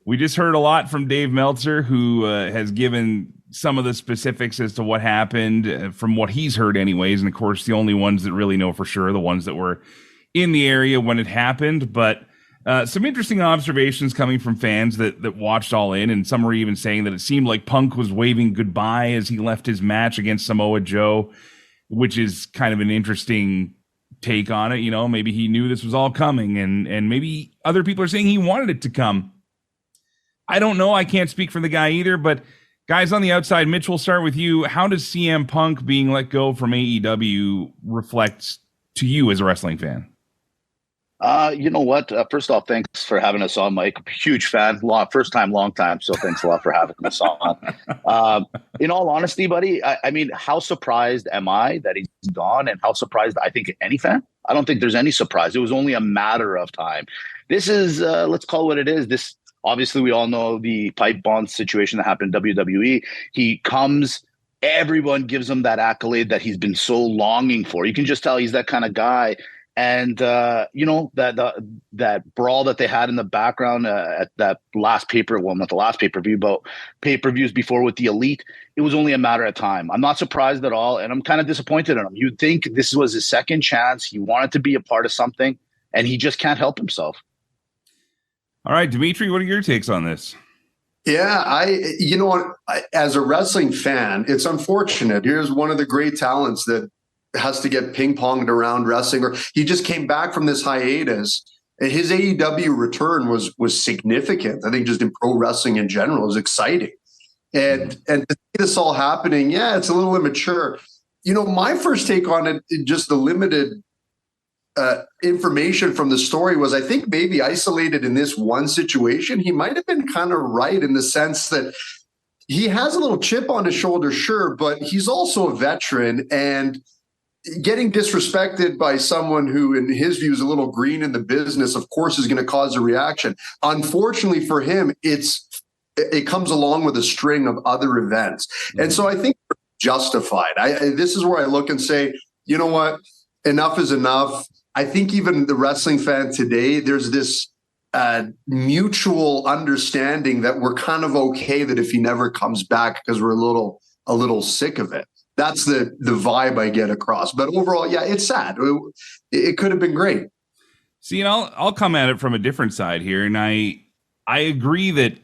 we just heard a lot from Dave Meltzer, who has given some of the specifics as to what happened from what he's heard anyways. And of course, the only ones that really know for sure are the ones that were in the area when it happened. But some interesting observations coming from fans that watched All In, and some were even saying that it seemed like Punk was waving goodbye as he left his match against Samoa Joe, which is kind of an interesting take on it. Maybe he knew this was all coming, and maybe other people are saying he wanted it to come. I don't know. I can't speak for the guy either, but guys on the outside, Mitch, we'll start with you. How does CM Punk being let go from AEW reflect to you as a wrestling fan? You know what? First off, thanks for having us on, Mike. Huge fan. First time, long time. So thanks a lot for having us on. In all honesty, buddy, I mean, how surprised am I that he's gone, and how surprised I think any fan? I don't think there's any surprise. It was only a matter of time. This is, let's call it what it is. This, obviously, we all know the pipe bomb situation that happened in WWE. He comes, everyone gives him that accolade that he's been so longing for. You can just tell he's that kind of guy. And, that brawl that they had in the background at that last not the last pay-per-view, but pay-per-views before with the Elite, it was only a matter of time. I'm not surprised at all, and I'm kind of disappointed in him. You'd think this was his second chance. He wanted to be a part of something, and he just can't help himself. All right, Dimitri, what are your takes on this? Yeah, as a wrestling fan, it's unfortunate. Here's one of the great talents that has to get ping-ponged around wrestling, or he just came back from this hiatus. His AEW return was significant. I think just in pro wrestling in general is exciting. And to see this all happening, yeah, it's a little immature. My first take on it, just the limited information from the story, was I think maybe isolated in this one situation, he might have been kind of right in the sense that he has a little chip on his shoulder, sure, but he's also a veteran, and getting disrespected by someone who, in his view, is a little green in the business, of course, is going to cause a reaction. Unfortunately for him, it comes along with a string of other events. Mm-hmm. And so I think we're justified. This is where I look and say, you know what? Enough is enough. I think even the wrestling fan today, there's this mutual understanding that we're kind of okay that if he never comes back because we're a little sick of it. That's the vibe I get across. But overall, yeah, it's sad. It could have been great. See, and I'll come at it from a different side here, and I agree that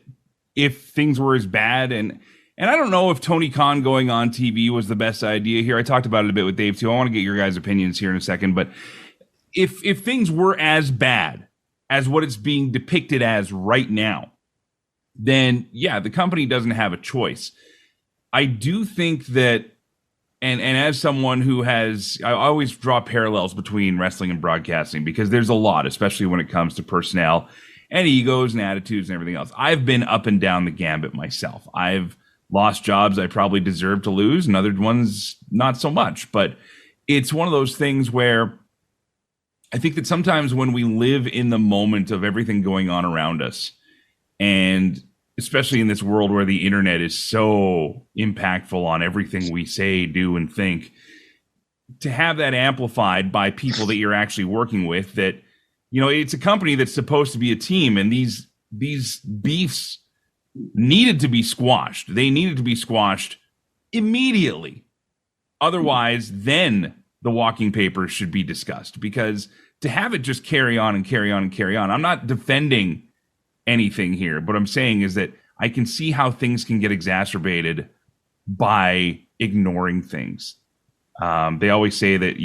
if things were as bad, and I don't know if Tony Khan going on TV was the best idea here. I talked about it a bit with Dave too. I want to get your guys' opinions here in a second, but if things were as bad as what it's being depicted as right now, then yeah, the company doesn't have a choice. I do think that. And as someone who I always draw parallels between wrestling and broadcasting, because there's a lot, especially when it comes to personnel and egos and attitudes and everything else. I've been up and down the gambit myself. I've lost jobs I probably deserved to lose, and other ones not so much. But it's one of those things where I think that sometimes when we live in the moment of everything going on around us, and especially in this world where the internet is so impactful on everything we say, do, and think, to have that amplified by people that you're actually working with, that, it's a company that's supposed to be a team, and these beefs needed to be squashed. They needed to be squashed immediately. Otherwise, then the walking papers should be discussed, because to have it just carry on and carry on and carry on, I'm not defending anything here. What I'm saying is that I can see how things can get exacerbated by ignoring things. They always say that,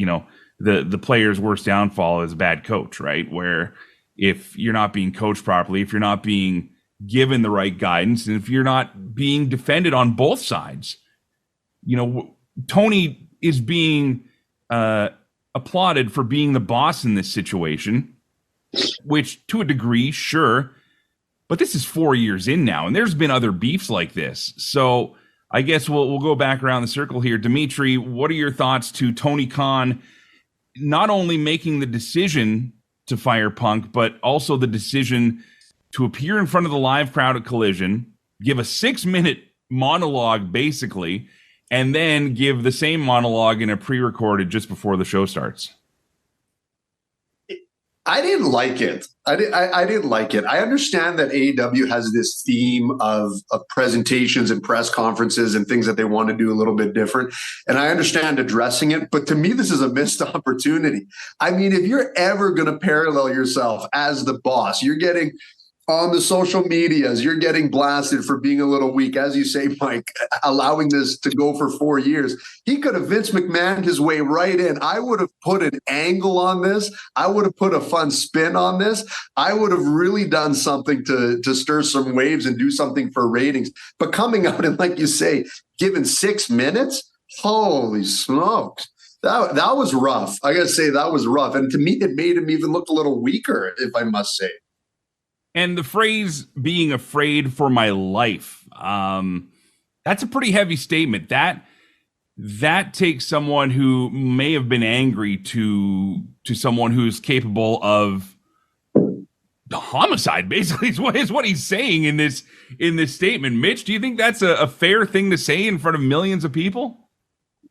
the player's worst downfall is a bad coach, right? Where if you're not being coached properly, if you're not being given the right guidance, and if you're not being defended on both sides, Tony is being applauded for being the boss in this situation, which to a degree, sure, but this is 4 years in now, and there's been other beefs like this. So I guess we'll go back around the circle here. Dimitri, what are your thoughts to Tony Khan not only making the decision to fire Punk, but also the decision to appear in front of the live crowd at Collision, give a 6-minute monologue basically, and then give the same monologue in a pre-recorded just before the show starts? I didn't like it. I didn't like it. I understand that AEW has this theme of presentations and press conferences and things that they want to do a little bit different. And I understand addressing it. But to me, this is a missed opportunity. I mean, if you're ever going to parallel yourself as the boss, you're getting on the social medias, you're getting blasted for being a little weak. As you say, Mike, allowing this to go for 4 years. He could have Vince McMahon his way right in. I would have put an angle on this. I would have put a fun spin on this. I would have really done something to stir some waves and do something for ratings. But coming out and, like you say, given 6 minutes, holy smokes. That was rough. I got to say, that was rough. And to me, it made him even look a little weaker, if I must say. And the phrase being afraid for my life, that's a pretty heavy statement. That takes someone who may have been angry to someone who's capable of the homicide, basically, is what he's saying in this statement. Mitch, do you think that's a fair thing to say in front of millions of people?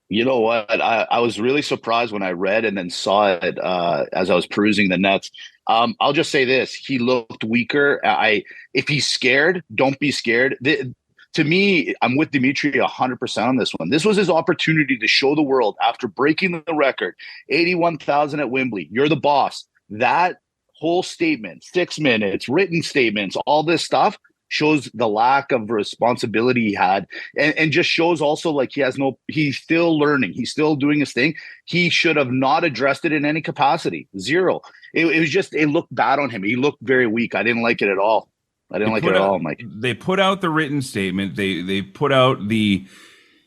You know what? I was really surprised when I read and then saw it as I was perusing the nets. I'll just say this. He looked weaker. If he's scared, don't be scared. To me, I'm with Dimitri 100% on this one. This was his opportunity to show the world after breaking the record, 81,000 at Wembley. You're the boss. That whole statement, 6 minutes, written statements, all this stuff shows the lack of responsibility he had, and just shows also like he's still learning. He's still doing his thing. He should have not addressed it in any capacity. Zero. It looked bad on him. He looked very weak. I didn't like it at all. I didn't like it at all, Mike. They put out the written statement. They put out the,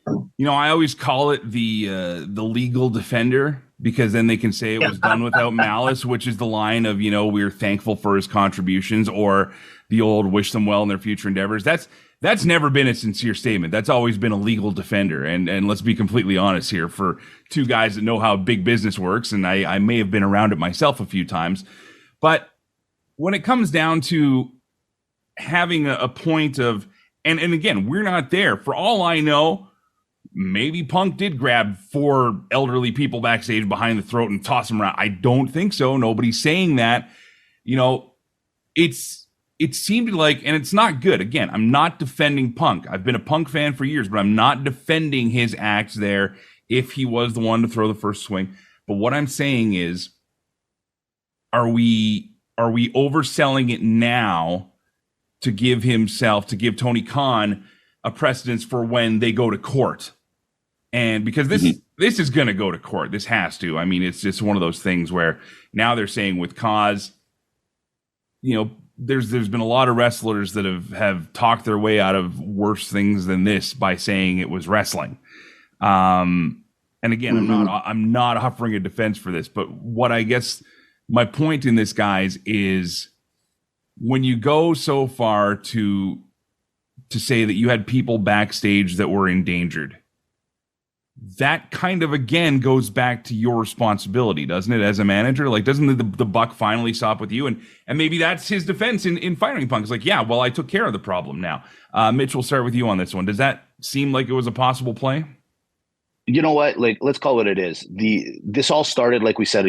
I always call it the legal defender, because then they can say it was done without malice, which is the line of, we're thankful for his contributions, or the old wish them well in their future endeavors. That's never been a sincere statement. That's always been a legal defender. And let's be completely honest here, for two guys that know how big business works, and I may have been around it myself a few times, but when it comes down to having a point of, and again, we're not there. For all I know, maybe Punk did grab 4 elderly people backstage behind the throat and toss them around. I don't think so. Nobody's saying that. It seemed like, and it's not good. Again, I'm not defending Punk. I've been a Punk fan for years, but I'm not defending his acts there if he was the one to throw the first swing. But what I'm saying is, are we overselling it now to give Tony Khan a precedence for when they go to court? And because this is going to go to court. This has to. I mean, it's just one of those things where now they're saying with cause, there's been a lot of wrestlers that have talked their way out of worse things than this by saying it was wrestling. And again, I'm not offering a defense for this, but what I guess my point in this, guys, is when you go so far to say that you had people backstage that were endangered, that kind of, again, goes back to your responsibility, doesn't it, as a manager? Like, doesn't the buck finally stop with you? And maybe that's his defense in firing Punk. It's like, yeah, well, I took care of the problem now. Mitch, we'll start with you on this one. Does that seem like it was a possible play? You know what? Like, let's call it is. This all started, like we said,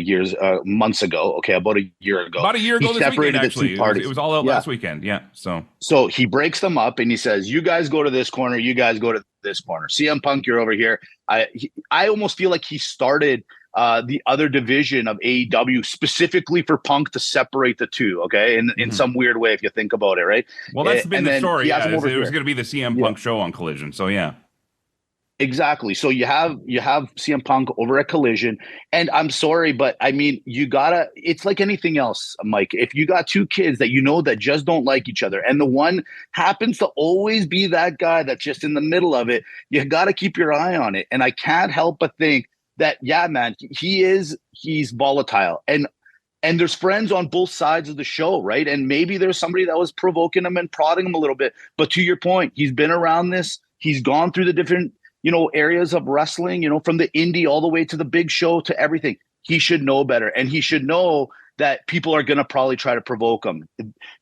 months ago. Okay, about a year ago. About a year ago, he this separated weekend, actually. the two parties. It was all out last weekend. Yeah. So he breaks them up and he says, "You guys go to this corner. You guys go to this corner. CM Punk, you're over here." I almost feel like he started the other division of AEW specifically for Punk to separate the two, okay? In some weird way, if you think about it, right? Well, that's been the story. Yeah, it was here. going to be the CM Punk show on Collision, so yeah. Exactly. So you have CM Punk over at Collision, and I'm sorry, but I mean, it's like anything else, Mike. If you got two kids that you know that just don't like each other, and the one happens to always be that guy that's just in the middle of it, you got to keep your eye on it. And I can't help but think that, yeah, man, he's volatile. And there's friends on both sides of the show, right? And maybe there's somebody that was provoking him and prodding him a little bit. But to your point, he's been around this. He's gone through the different areas of wrestling, from the indie all the way to the big show to everything. He should know better. And he should know that people are going to probably try to provoke him.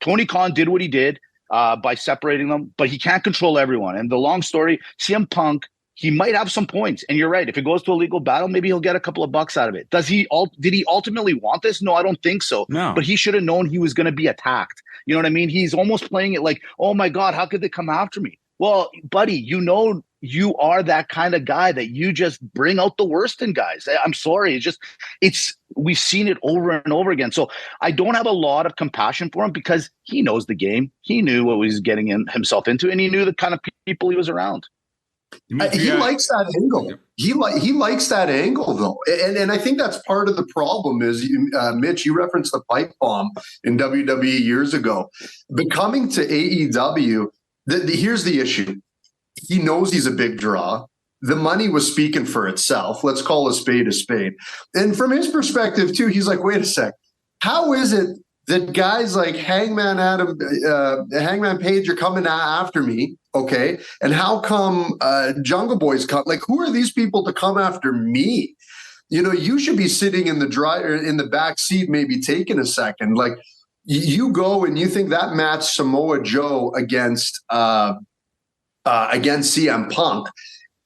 Tony Khan did what he did by separating them, but he can't control everyone. And the long story, CM Punk, he might have some points. And you're right. If it goes to a legal battle, maybe he'll get a couple of bucks out of it. Did he ultimately want this? No, I don't think so. No. But he should have known he was going to be attacked. You know what I mean? He's almost playing it like, oh my God, how could they come after me? Well, buddy, you are that kind of guy that you just bring out the worst in guys. I'm sorry. We've seen it over and over again. So I don't have a lot of compassion for him because he knows the game. He knew what he was getting himself into, and he knew the kind of people he was around. He likes that angle. He likes that angle, though. And I think that's part of the problem is, Mitch, you referenced the pipe bomb in WWE years ago. But coming to AEW, here's the issue. He knows he's a big draw. The money was speaking for itself. Let's call a spade a spade. And from his perspective, too, he's like, wait a sec. How is it that guys like Hangman Page are coming after me? Okay. And how come Jungle Boy's come? Like, who are these people to come after me? You should be sitting in the back seat, maybe taking a second. Like, you go and you think that match Samoa Joe against CM Punk,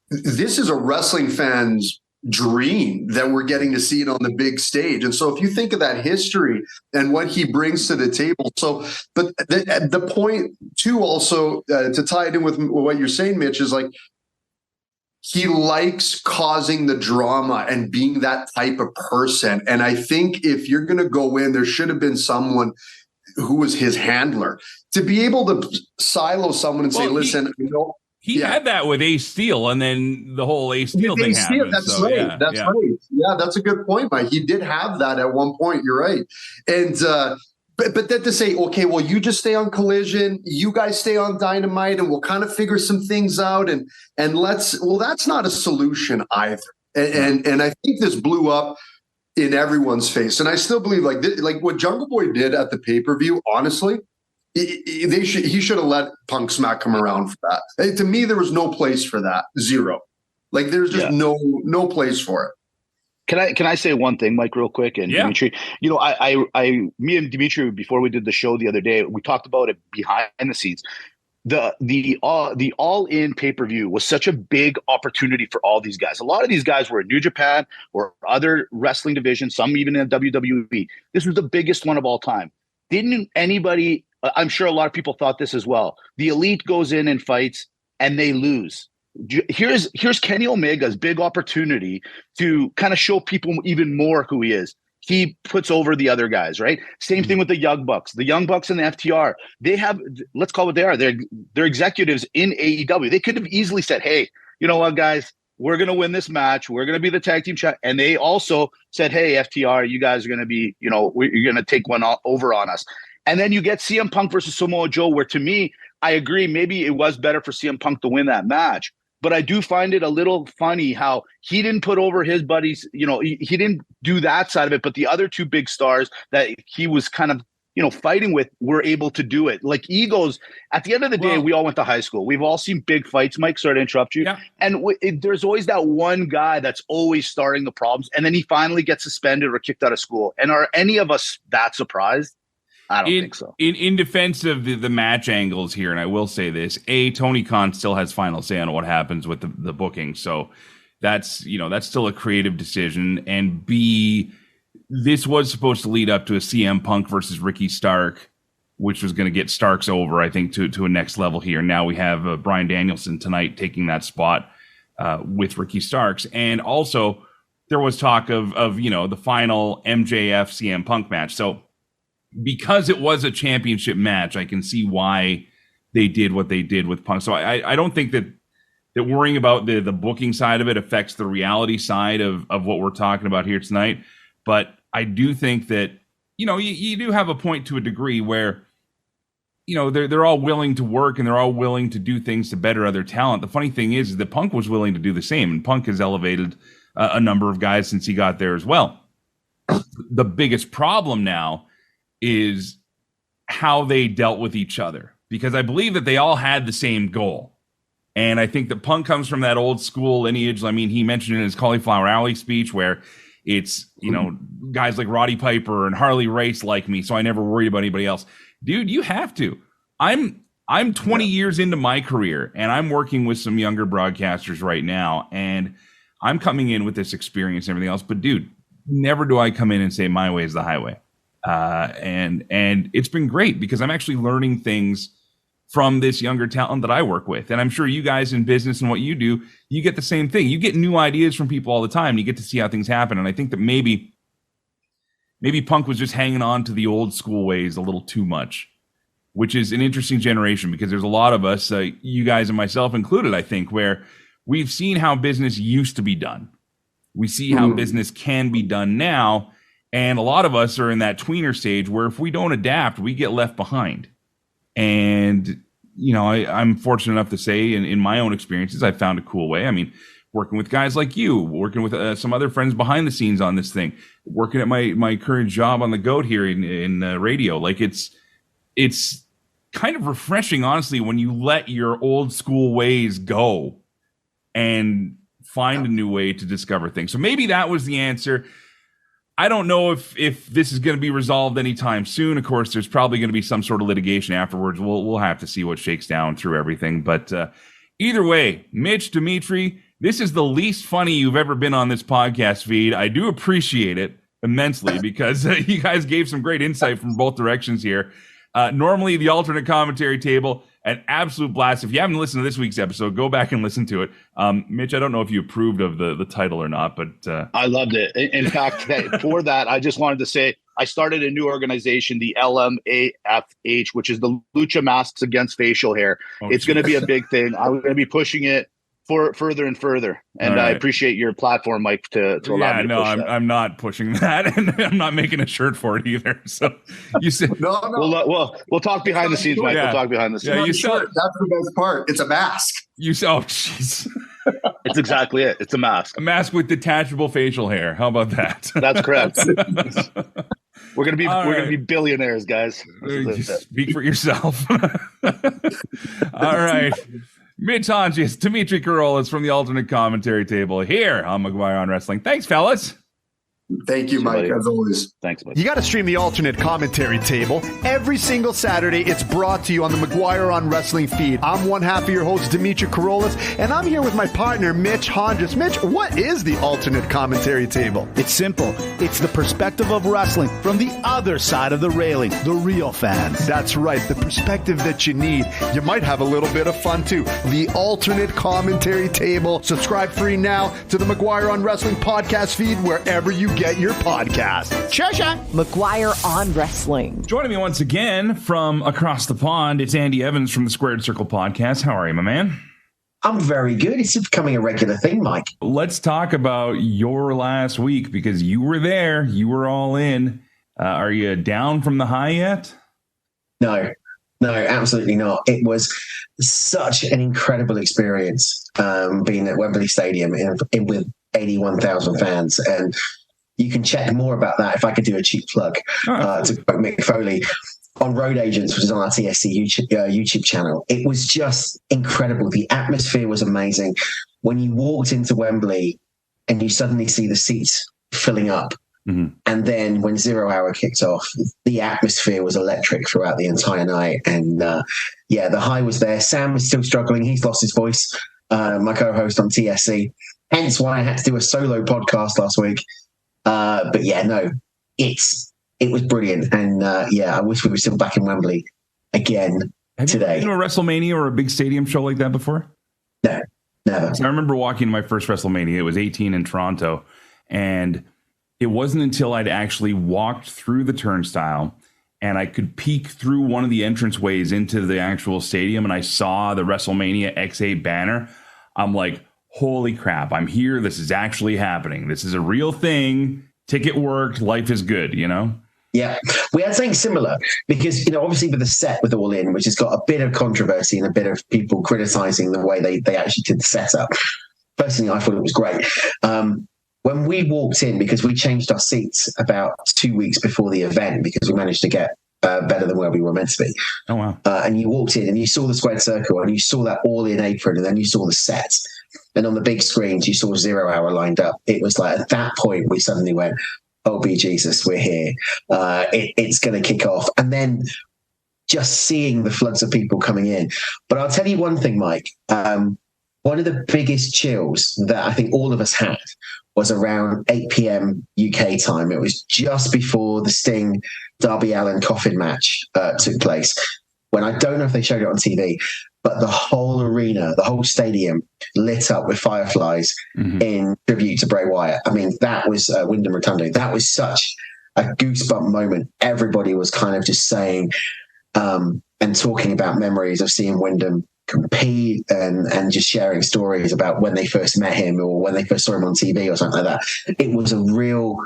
this is a wrestling fan's dream that we're getting to see it on the big stage. And so if you think of that history and what he brings to the table, but the point too, also to tie it in with what you're saying, Mitch, is like, he likes causing the drama and being that type of person. And I think if you're going to go in, there should have been someone who was his handler to be able to silo someone and say, listen, he had that with Ace Steel, and then the whole Ace Steel thing happened. That's right. That's right. Yeah, that's a good point, Mike. He did have that at one point. You're right. And but then to say, okay, well, you just stay on Collision, you guys stay on Dynamite, and we'll kind of figure some things out. And that's not a solution either. And I think this blew up in everyone's face. And I still believe like what Jungle Boy did at the pay-per-view, honestly, he should have let Punk Smack come around for that. To me, there was no place for that. Zero. Like, there's just no place for it. Can I say one thing, Mike, real quick? And Dimitri, me and Dimitri, before we did the show the other day, we talked about it behind the scenes. The All In pay-per-view was such a big opportunity for all these guys. A lot of these guys were in New Japan or other wrestling divisions, some even in WWE. This was the biggest one of all time. Didn't anybody, I'm sure a lot of people thought this as well. The Elite goes in and fights and they lose. Here's Kenny Omega's big opportunity to kind of show people even more who he is. He puts over the other guys, right? Same thing with the Young Bucks. The Young Bucks and the FTR, they have, let's call it what they are. They're executives in AEW. They could have easily said, hey, you know what, guys? We're going to win this match. We're going to be the tag team champ. And they also said, hey, FTR, you guys are going to be, you're going to take one over on us. And then you get CM Punk versus Samoa Joe, where to me, I agree, maybe it was better for CM Punk to win that match. But I do find it a little funny how he didn't put over his buddies. He didn't do that side of it. But the other two big stars that he was kind of, fighting with were able to do it. Like egos, at the end of the day, we all went to high school. We've all seen big fights, Mike. Sorry to interrupt you. Yeah. And there's always that one guy that's always starting the problems. And then he finally gets suspended or kicked out of school. And are any of us that surprised? I don't think so. In defense of the match angles here, and I will say this, Tony Khan still has final say on what happens with the booking. So that's still a creative decision. And B, this was supposed to lead up to a CM Punk versus Ricky Stark, which was going to get Starks over, I think, to a next level here. Now we have Bryan Danielson tonight taking that spot with Ricky Starks. And also, there was talk of the final MJF CM Punk match. So because it was a championship match, I can see why they did what they did with Punk. So I don't think that worrying about the booking side of it affects the reality side of what we're talking about here tonight. But I do think that, you do have a point to a degree where, they're all willing to work and they're all willing to do things to better other talent. The funny thing is that Punk was willing to do the same, and Punk has elevated a number of guys since he got there as well. The biggest problem now is how they dealt with each other, because I believe that they all had the same goal. And I think that Punk comes from that old school lineage. I mean, he mentioned in his Cauliflower Alley speech where it's, guys like Roddy Piper and Harley Race like me, so I never worried about anybody else. Dude, you have to. I'm 20 years into my career, and I'm working with some younger broadcasters right now, and I'm coming in with this experience and everything else. But dude, never do I come in and say my way is the highway. And it's been great because I'm actually learning things from this younger talent that I work with. And I'm sure you guys in business and what you do, you get the same thing. You get new ideas from people all the time. And you get to see how things happen. And I think that maybe Punk was just hanging on to the old school ways a little too much, which is an interesting generation because there's a lot of us, you guys and myself included, I think, where we've seen how business used to be done. We see how business can be done now. And a lot of us are in that tweener stage where if we don't adapt, we get left behind. And, I'm fortunate enough to say in my own experiences, I found a cool way. I mean, working with guys like you, working with some other friends behind the scenes on this thing, working at my current job on the GOAT here in radio. Like it's kind of refreshing, honestly, when you let your old school ways go and find a new way to discover things. So maybe that was the answer. I don't know if this is going to be resolved anytime soon. Of course, there's probably going to be some sort of litigation afterwards. We'll have to see what shakes down through everything. But either way, Mitch, Dimitri, this is the least funny you've ever been on this podcast feed. I do appreciate it immensely because you guys gave some great insight from both directions here. Normally, the alternate commentary table, an absolute blast. If you haven't listened to this week's episode, go back and listen to it. Mitch, I don't know if you approved of the title or not, but I loved it. In fact, for that, I just wanted to say I started a new organization, the LMAFH, which is the Lucha Masks Against Facial Hair. It's going to be a big thing. I'm going to be pushing it for further and further. And I appreciate your platform, Mike, to allow me to push that. I'm not pushing that, and I'm not making a shirt for it either. So you said no. We'll talk behind the scenes, Mike. We'll talk behind the scenes. Yeah, that's the best part. It's a mask. Jeez. It's exactly it. It's a mask. A mask with detachable facial hair. How about that? That's correct. We're gonna be billionaires, guys. Speak for yourself. All right. Mitch Hontzias, Dimitri Korolis from the alternate commentary table here on McGuire on Wrestling. Thanks, fellas. Thank you, Mike, as always. Thanks, Mike. You got to stream the alternate commentary table. Every single Saturday, it's brought to you on the McGuire on Wrestling feed. I'm one half of your host, Dimitri Korolis, and I'm here with my partner, Mitch Hontzias. Mitch, what is the alternate commentary table? It's simple. It's the perspective of wrestling from the other side of the railing, the real fans. That's right, the perspective that you need. You might have a little bit of fun, too. The alternate commentary table. Subscribe free now to the McGuire on Wrestling podcast feed wherever you get your podcast. Shasha. McGuire on Wrestling. Joining me once again from across the pond, it's Andy Evans from the Squared Circle podcast. How are you, my man? I'm very good. It's becoming a regular thing, Mike. Let's talk about your last week because you were there. You were all in. Are you down from the high yet? No, absolutely not. It was such an incredible experience being at Wembley Stadium with 81,000 fans. And you can check more about that if I could do a cheap plug to quote Mick Foley on Road Agents, which is on our TSC YouTube channel. It was just incredible. The atmosphere was amazing. When you walked into Wembley and you suddenly see the seats filling up, and then when 0 Hour kicked off, the atmosphere was electric throughout the entire night. And the high was there. Sam was still struggling. He's lost his voice, my co-host on TSC. Hence why I had to do a solo podcast last week. But yeah, no, it was brilliant. And I wish we were still back in Wembley again today. Have you been to a WrestleMania or a big stadium show like that before? No, never. So I remember walking to my first WrestleMania. It was 18 in Toronto. And it wasn't until I'd actually walked through the turnstile and I could peek through one of the entranceways into the actual stadium and I saw the WrestleMania X8 banner. I'm like, holy crap, I'm here. This is actually happening. This is a real thing. Ticket worked. Life is good, you know? Yeah, we had something similar because, obviously with the set with All In, which has got a bit of controversy and a bit of people criticizing the way they actually did the setup. Personally, I thought it was great. When we walked in, because we changed our seats about 2 weeks before the event because we managed to get better than where we were meant to be. Oh, wow. And you walked in and you saw the squared circle and you saw that All In apron and then you saw the set. And on the big screens, you saw 0 Hour lined up. It was like at that point, we suddenly went, oh, be Jesus, we're here. It's going to kick off. And then just seeing the floods of people coming in. But I'll tell you one thing, Mike. One of the biggest chills that I think all of us had was around 8 p.m. UK time. It was just before the Sting Darby Allin coffin match took place. When I don't know if they showed it on TV, but the whole arena, the whole stadium lit up with fireflies in tribute to Bray Wyatt. I mean, that was Wyndham Rotunda. That was such a goosebump moment. Everybody was kind of just saying and talking about memories of seeing Wyndham compete and just sharing stories about when they first met him or when they first saw him on TV or something like that. It was a real...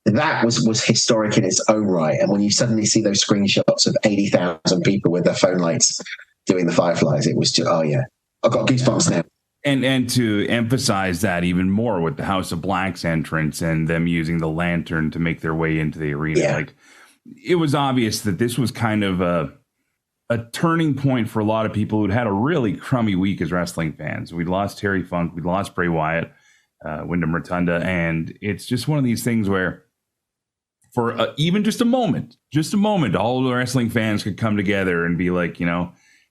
That was historic in its own right. And when you suddenly see those screenshots of 80,000 people with their phone lights doing the fireflies, it was just, oh yeah, I've got goosebumps now. And to emphasize that even more with the House of Black's entrance and them using the lantern to make their way into the arena, like it was obvious that this was kind of a turning point for a lot of people who'd had a really crummy week as wrestling fans. We'd lost Terry Funk, we'd lost Bray Wyatt, Wyndham Rotunda, and it's just one of these things where for even just a moment, all of the wrestling fans could come together and be like,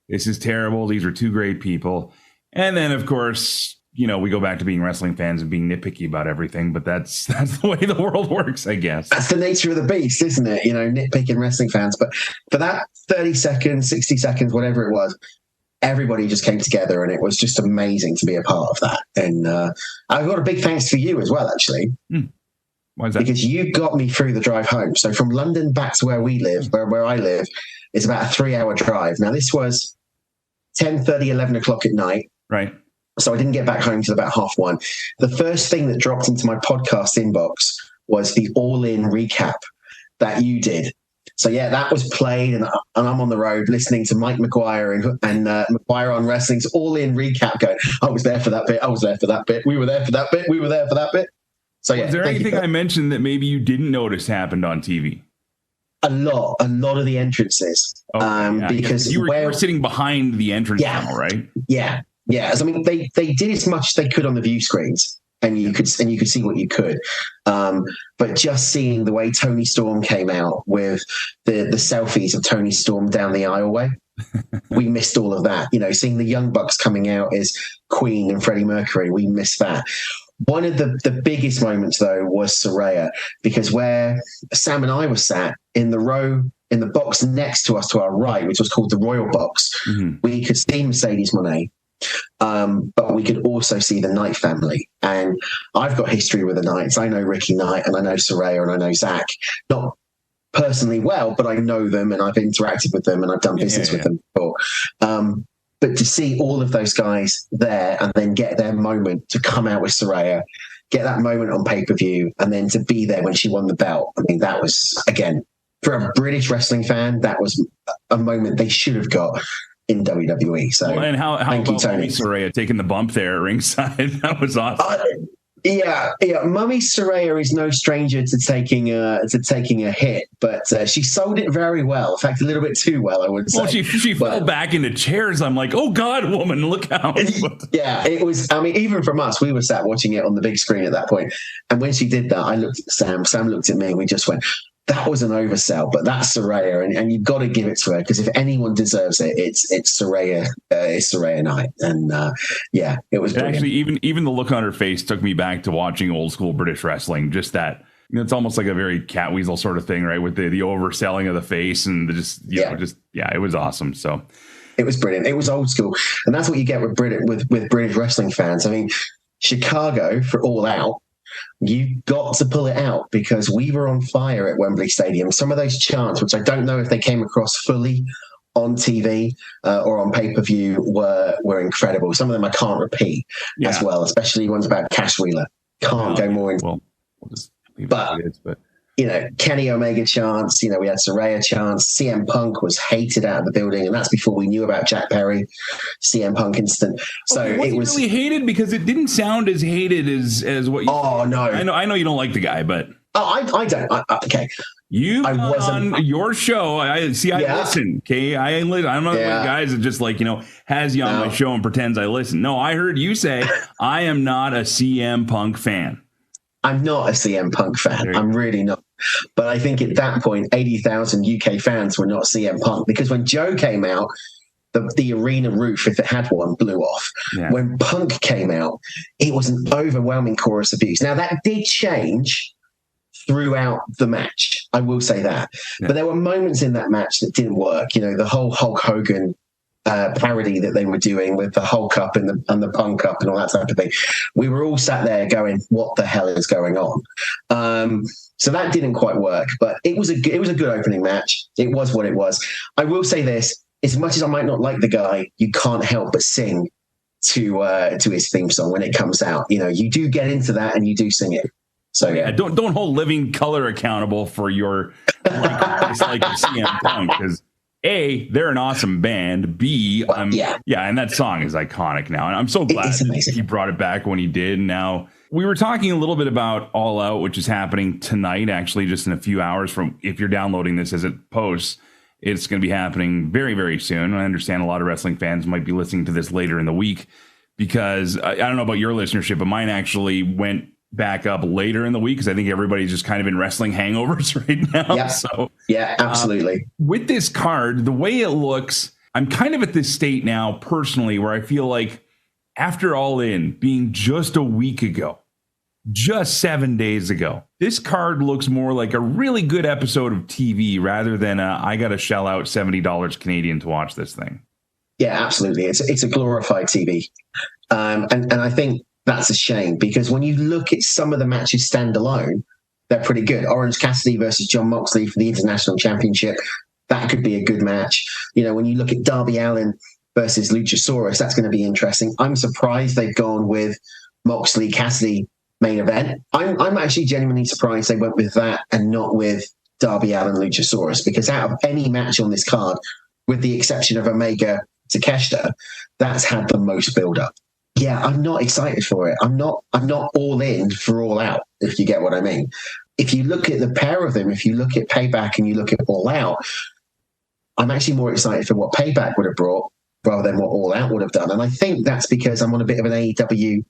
this is terrible. These are two great people. And then, of course, we go back to being wrestling fans and being nitpicky about everything. But that's the way the world works, I guess. That's the nature of the beast, isn't it? Nitpicking wrestling fans. But for that 30 seconds, 60 seconds, whatever it was, everybody just came together and it was just amazing to be a part of that. And I've got a big thanks for you as well, actually. Why is that? Because you got me through the drive home. So from London back to where we live, where I live, is about a 3-hour drive. Now, this was 10:30, 11 o'clock at night. Right. So I didn't get back home till about 1:30. The first thing that dropped into my podcast inbox was the All In recap that you did. So, yeah, that was played, and I'm on the road listening to Mike McGuire and McGuire on Wrestling's All In recap going, I was there for that bit. I was there for that bit. We were there for that bit. We were there for that bit. So, yeah, is there anything I mentioned that maybe you didn't notice happened on TV? A lot of the entrances. Because you were sitting behind the entrance panel, right? Yeah. I mean, they did as much as they could on the view screens, and you could see what you could. But just seeing the way Tony Storm came out with the selfies of Tony Storm down the aisleway, we missed all of that. Seeing the Young Bucks coming out as Queen and Freddie Mercury, we missed that. One of the biggest moments, though, was Saraya, because where Sam and I were sat in the row, in the box next to us to our right, which was called the Royal Box, we could see Mercedes Moné, but we could also see the Knight family. And I've got history with the Knights. I know Ricky Knight, and I know Saraya, and I know Zach. Not personally well, but I know them, and I've interacted with them, and I've done business with them before. But to see all of those guys there and then get their moment to come out with Saraya, get that moment on pay-per-view, and then to be there when she won the belt. I mean, that was, again, for a British wrestling fan, that was a moment they should have got in WWE. So, and how thank you, Tony. Saraya taking the bump there at ringside? That was awesome. Yeah. Mummy Saraya is no stranger to taking a hit, but she sold it very well. In fact, a little bit too well, I would say. Well, she fell back into chairs. I'm like, oh God, woman, look out! Yeah, it was. I mean, even from us, we were sat watching it on the big screen at that point. And when she did that, I looked at Sam. Sam looked at me, and we just went, that was an oversell, but that's Saraya, and you've got to give it to her, because if anyone deserves it, it's Saraya. It's Saraya Knight, and it was brilliant. Actually, even the look on her face took me back to watching old school British wrestling. Just that, it's almost like a very Catweasel sort of thing, right? With the overselling of the face and it was awesome. So it was brilliant. It was old school, and that's what you get with British wrestling fans. I mean, Chicago for All Out You got to pull it out because we were on fire at Wembley Stadium. Some of those chants, which I don't know if they came across fully on TV or on pay-per-view, were incredible. Some of them I can't repeat as well, especially ones about Cash Wheeler. Can't go more into. Well, we'll just leave it as it is, but. Kenny Omega chants, we had Saraya chants. CM Punk was hated out of the building, and that's before we knew about Jack Perry, CM Punk incident. So it was really hated because it didn't sound as hated as what you. Oh, no. I know you don't like the guy, but. Oh, I don't. Okay. I wasn't on your show. I listen. Okay. I'm not one of the guys that just has you on my show and pretends I listen. No, I heard you say I am not a CM Punk fan. I'm not a CM Punk fan. I'm really not. But I think at that point, 80,000 UK fans were not CM Punk because when Joe came out, the arena roof, if it had one, blew off. Yeah. When Punk came out, it was an overwhelming chorus abuse. Now, that did change throughout the match. I will say that. Yeah. But there were moments in that match that didn't work. The whole Hulk Hogan parody that they were doing with the Hulk up and the Punk up and all that type of thing. We were all sat there going, what the hell is going on? So that didn't quite work, but it was a good opening match. It was what it was. I will say this, as much as I might not like the guy, you can't help but sing to his theme song when it comes out. You do get into that and you do sing it. So yeah, don't hold Living Color accountable for your dislike of CM Punk, because A, they're an awesome band. B, and that song is iconic now. And I'm so glad he brought it back when he did. Now, we were talking a little bit about All Out, which is happening tonight, actually, just in a few hours from, if you're downloading this as it posts, it's going to be happening very, very soon. I understand a lot of wrestling fans might be listening to this later in the week because I don't know about your listenership, but mine actually went back up later in the week because I think everybody's just kind of in wrestling hangovers right now. Yeah. So yeah, absolutely. With this card, the way it looks, I'm kind of at this state now personally where I feel like after All In being just a week ago, just 7 days ago, this card looks more like a really good episode of TV rather than I got to shell out $70 Canadian to watch this thing. Yeah, absolutely. It's a glorified TV. And I think that's a shame because when you look at some of the matches standalone, they're pretty good. Orange Cassidy versus John Moxley for the International Championship, that could be a good match. When you look at Darby Allin versus Luchasaurus, that's going to be interesting. I'm surprised they've gone with Moxley Cassidy main event. I'm actually genuinely surprised they went with that and not with Darby Allin Luchasaurus, because out of any match on this card, with the exception of Omega Takeshita, that's had the most build-up. Yeah, I'm not excited for it. I'm not all in for All Out, if you get what I mean. If you look at the pair of them, if you look at Payback and you look at All Out, I'm actually more excited for what Payback would have brought rather than what All Out would have done. And I think that's because I'm on a bit of an AEW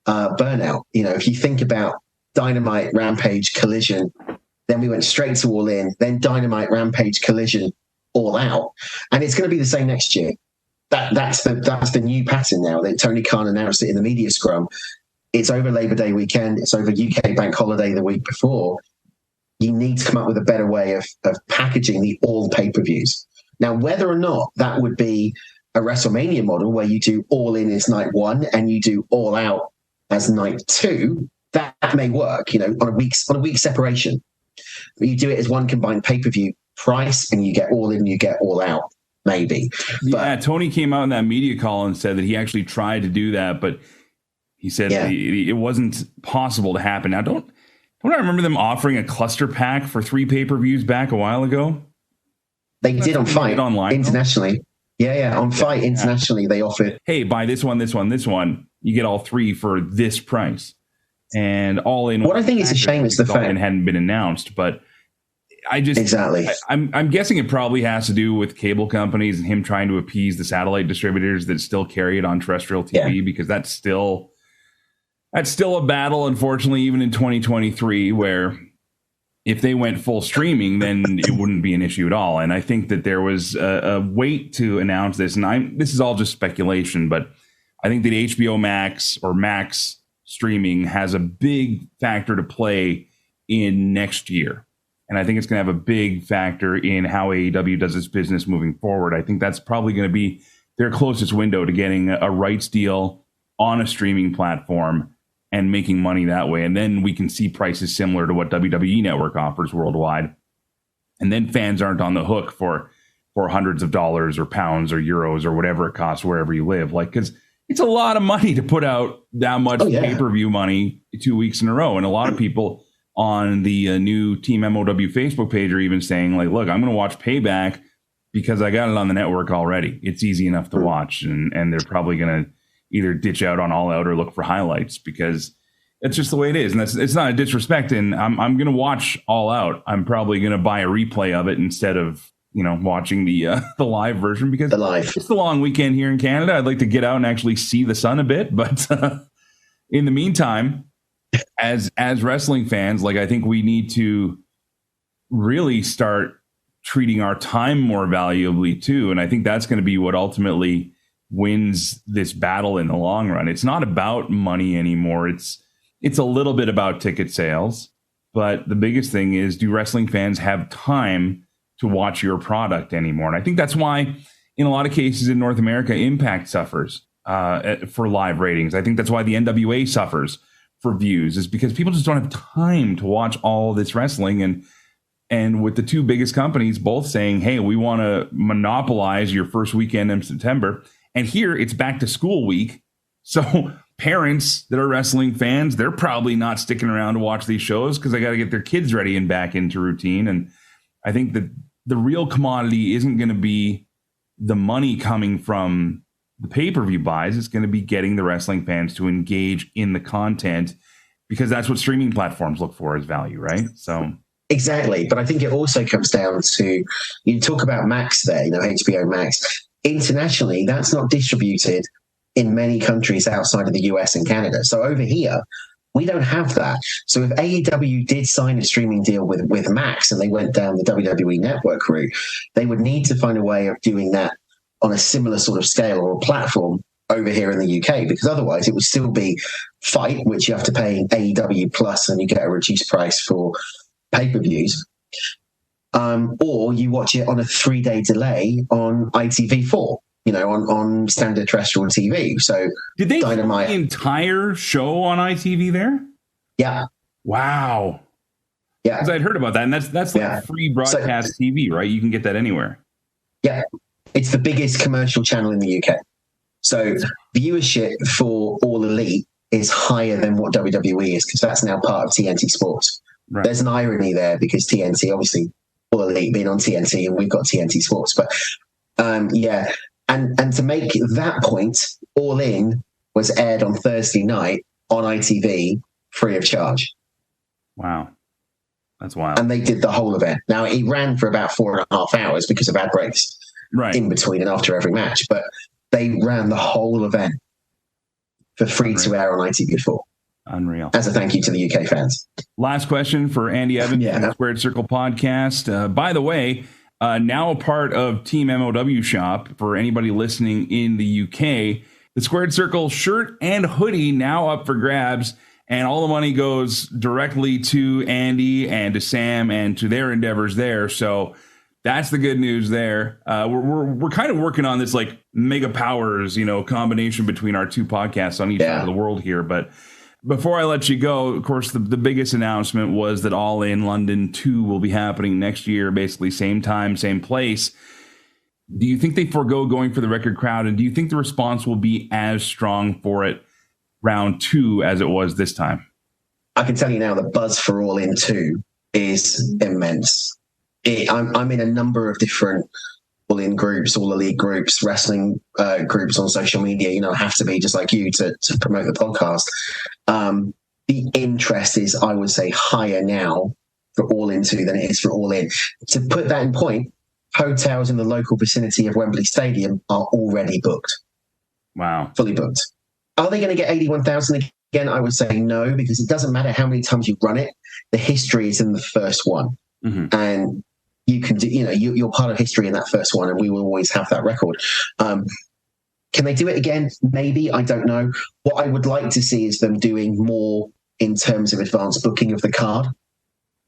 burnout. If you think about Dynamite, Rampage, Collision, then we went straight to All In, then Dynamite, Rampage, Collision, All Out. And it's going to be the same next year. That's the new pattern now. That Tony Khan announced it in the media scrum. It's over Labor Day weekend. It's over UK bank holiday the week before. You need to come up with a better way of packaging the all pay-per-views. Now, whether or not that would be a WrestleMania model where you do All In as night one and you do All Out as night two, that may work, on a week separation. But you do it as one combined pay-per-view price and you get All In, you get All Out. Maybe. But Tony came out in that media call and said that he actually tried to do that, but he said it wasn't possible to happen. Now, don't I remember them offering a cluster pack for 3 pay-per-views back a while ago? They did on Fight online internationally. Yeah, on Fight internationally they offered. Hey, buy this one, this one, this one. You get all 3 for this price. And All In. What I think is a shame is the fact it hadn't been announced, but I'm guessing it probably has to do with cable companies and him trying to appease the satellite distributors that still carry it on terrestrial TV, because that's still a battle, unfortunately, even in 2023, where if they went full streaming, then it wouldn't be an issue at all. And I think that there was a wait to announce this, and this is all just speculation, but I think that HBO Max or Max streaming has a big factor to play in next year. And I think it's going to have a big factor in how AEW does its business moving forward. I think that's probably going to be their closest window to getting a rights deal on a streaming platform and making money that way. And then we can see prices similar to what WWE Network offers worldwide. And then fans aren't on the hook for hundreds of dollars or pounds or euros or whatever it costs wherever you live. Like, because it's a lot of money to put out that much pay-per-view money 2 weeks in a row. And a lot of people on the new Team MOW Facebook page are even saying, like, look, I'm going to watch Payback because I got it on the network already. It's easy enough to watch. And they're probably going to either ditch out on All Out or look for highlights because it's just the way it is. And it's not a disrespect. And I'm going to watch All Out. I'm probably going to buy a replay of it instead of, watching the live version because it's the long weekend here in Canada. I'd like to get out and actually see the sun a bit. But in the meantime, as wrestling fans, like, I think we need to really start treating our time more valuably too. And I think that's going to be what ultimately wins this battle in the long run. It's not about money anymore. It's a little bit about ticket sales, but the biggest thing is, do wrestling fans have time to watch your product anymore? And I think that's why in a lot of cases in North America, Impact suffers for live ratings. I think that's why the NWA suffers for views, is because people just don't have time to watch all this wrestling. And with the two biggest companies both saying, hey, we want to monopolize your first weekend in September. And here it's back to school week. So parents that are wrestling fans, they're probably not sticking around to watch these shows because they got to get their kids ready and back into routine. And I think that the real commodity isn't going to be the money coming from the pay-per-view buys. It's going to be getting the wrestling fans to engage in the content, because that's what streaming platforms look for as value, right? So exactly. But I think it also comes down to, you talk about Max there, HBO Max. Internationally, that's not distributed in many countries outside of the US and Canada. So over here, we don't have that. So if AEW did sign a streaming deal with Max and they went down the WWE Network route, they would need to find a way of doing that on a similar sort of scale or platform over here in the UK, because otherwise it would still be Fight, which you have to pay AEW Plus and you get a reduced price for pay-per-views. Or you watch it on a 3-day delay on ITV4. On standard terrestrial TV. So did they Dynamite the entire show on ITV there? Yeah. Wow. Yeah. Because I'd heard about that, and that's like free broadcast TV, right? You can get that anywhere. Yeah. It's the biggest commercial channel in the UK. So viewership for All Elite is higher than what WWE is, because that's now part of TNT Sports. Right. There's an irony there because TNT, obviously, All Elite being on TNT, and we've got TNT Sports. But And to make that point, All In was aired on Thursday night on ITV free of charge. Wow. That's wild. And they did the whole event. Now, it ran for about 4.5 hours because of ad breaks in between and after every match. But they ran the whole event for free to air on ITV4. Unreal. As a thank you to the UK fans. Last question for Andy Evans from the Squared Circle podcast. By the way, now a part of Team MOW Shop, for anybody listening in the UK, the Squared Circle shirt and hoodie now up for grabs, and all the money goes directly to Andy and to Sam and to their endeavors there. So that's the good news there. We're kind of working on this like mega powers, combination between our two podcasts on each side of the world here. But before I let you go, of course, the biggest announcement was that All In London 2 will be happening next year, basically same time, same place. Do you think they forego going for the record crowd? And do you think the response will be as strong for it round 2 as it was this time? I can tell you now, the buzz for All In 2 is immense. I'm in a number of different All In groups, All Elite groups, wrestling groups on social media. I have to be just like you to promote the podcast. The interest is, I would say, higher now for All In 2 than it is for All In. To put that in point, hotels in the local vicinity of Wembley Stadium are already booked. Wow. Fully booked. Are they going to get 81,000 again? I would say no, because it doesn't matter how many times you run it. The history is in the first one. Mm-hmm. And you can do, you're part of history in that first one, and we will always have that record. Can they do it again? Maybe. I don't know. What I would like to see is them doing more in terms of advanced booking of the card,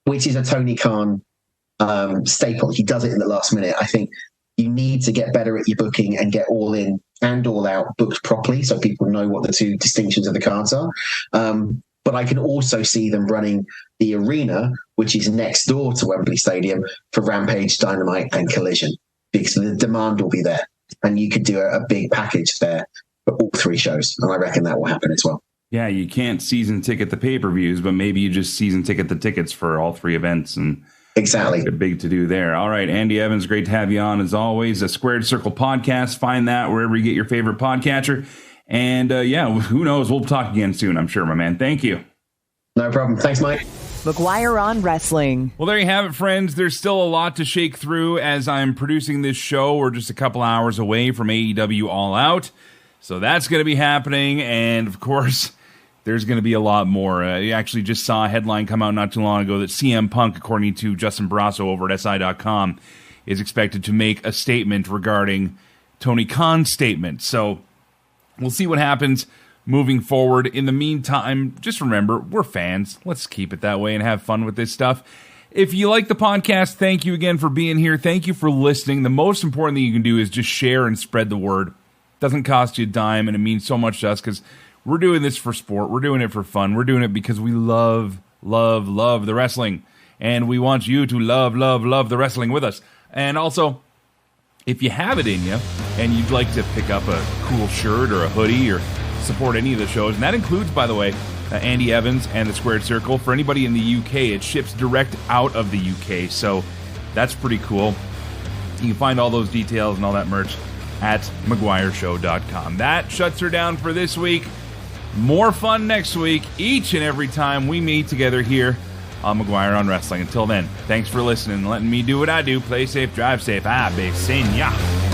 which is a Tony Khan staple. He does it in the last minute. I think you need to get better at your booking and get All In and All Out booked properly, so people know what the two distinctions of the cards are. But I can also see them running the arena, which is next door to Wembley Stadium, for Rampage, Dynamite, and Collision, because the demand will be there. And you could do a big package there for all three shows. And I reckon that will happen as well. Yeah, you can't season ticket the pay-per-views, but maybe you just season ticket the tickets for all three events. And exactly. A big to-do there. All right, Andy Evans, great to have you on as always. A Squared Circle podcast. Find that wherever you get your favorite podcatcher. And who knows? We'll talk again soon, I'm sure, my man. Thank you. No problem. Thanks, Mike. McGuire on Wrestling. Well, there you have it, friends. There's still a lot to shake through as I'm producing this show. We're just a couple hours away from AEW All Out. So that's going to be happening. And, of course, there's going to be a lot more. I actually just saw a headline come out not too long ago that CM Punk, according to Justin Barrasso over at SI.com, is expected to make a statement regarding Tony Khan's statement. So we'll see what happens moving forward. In the meantime, just remember, we're fans. Let's keep it that way and have fun with this stuff. If you like the podcast, thank you again for being here. Thank you for listening. The most important thing you can do is just share and spread the word. Doesn't cost you a dime, and it means so much to us because we're doing this for sport. We're doing it for fun. We're doing it because we love the wrestling. And we want you to love the wrestling with us. And also, if you have it in you and you'd like to pick up a cool shirt or a hoodie or support any of the shows, and that includes, by the way, Andy Evans and the Squared Circle. For anybody in the UK, it ships direct out of the UK, so that's pretty cool. You can find all those details and all that merch at McGuireShow.com. That shuts her down for this week. More fun next week, each and every time we meet together here on McGuire on Wrestling. Until then, thanks for listening and letting me do what I do. Play safe, drive safe. Be Cena.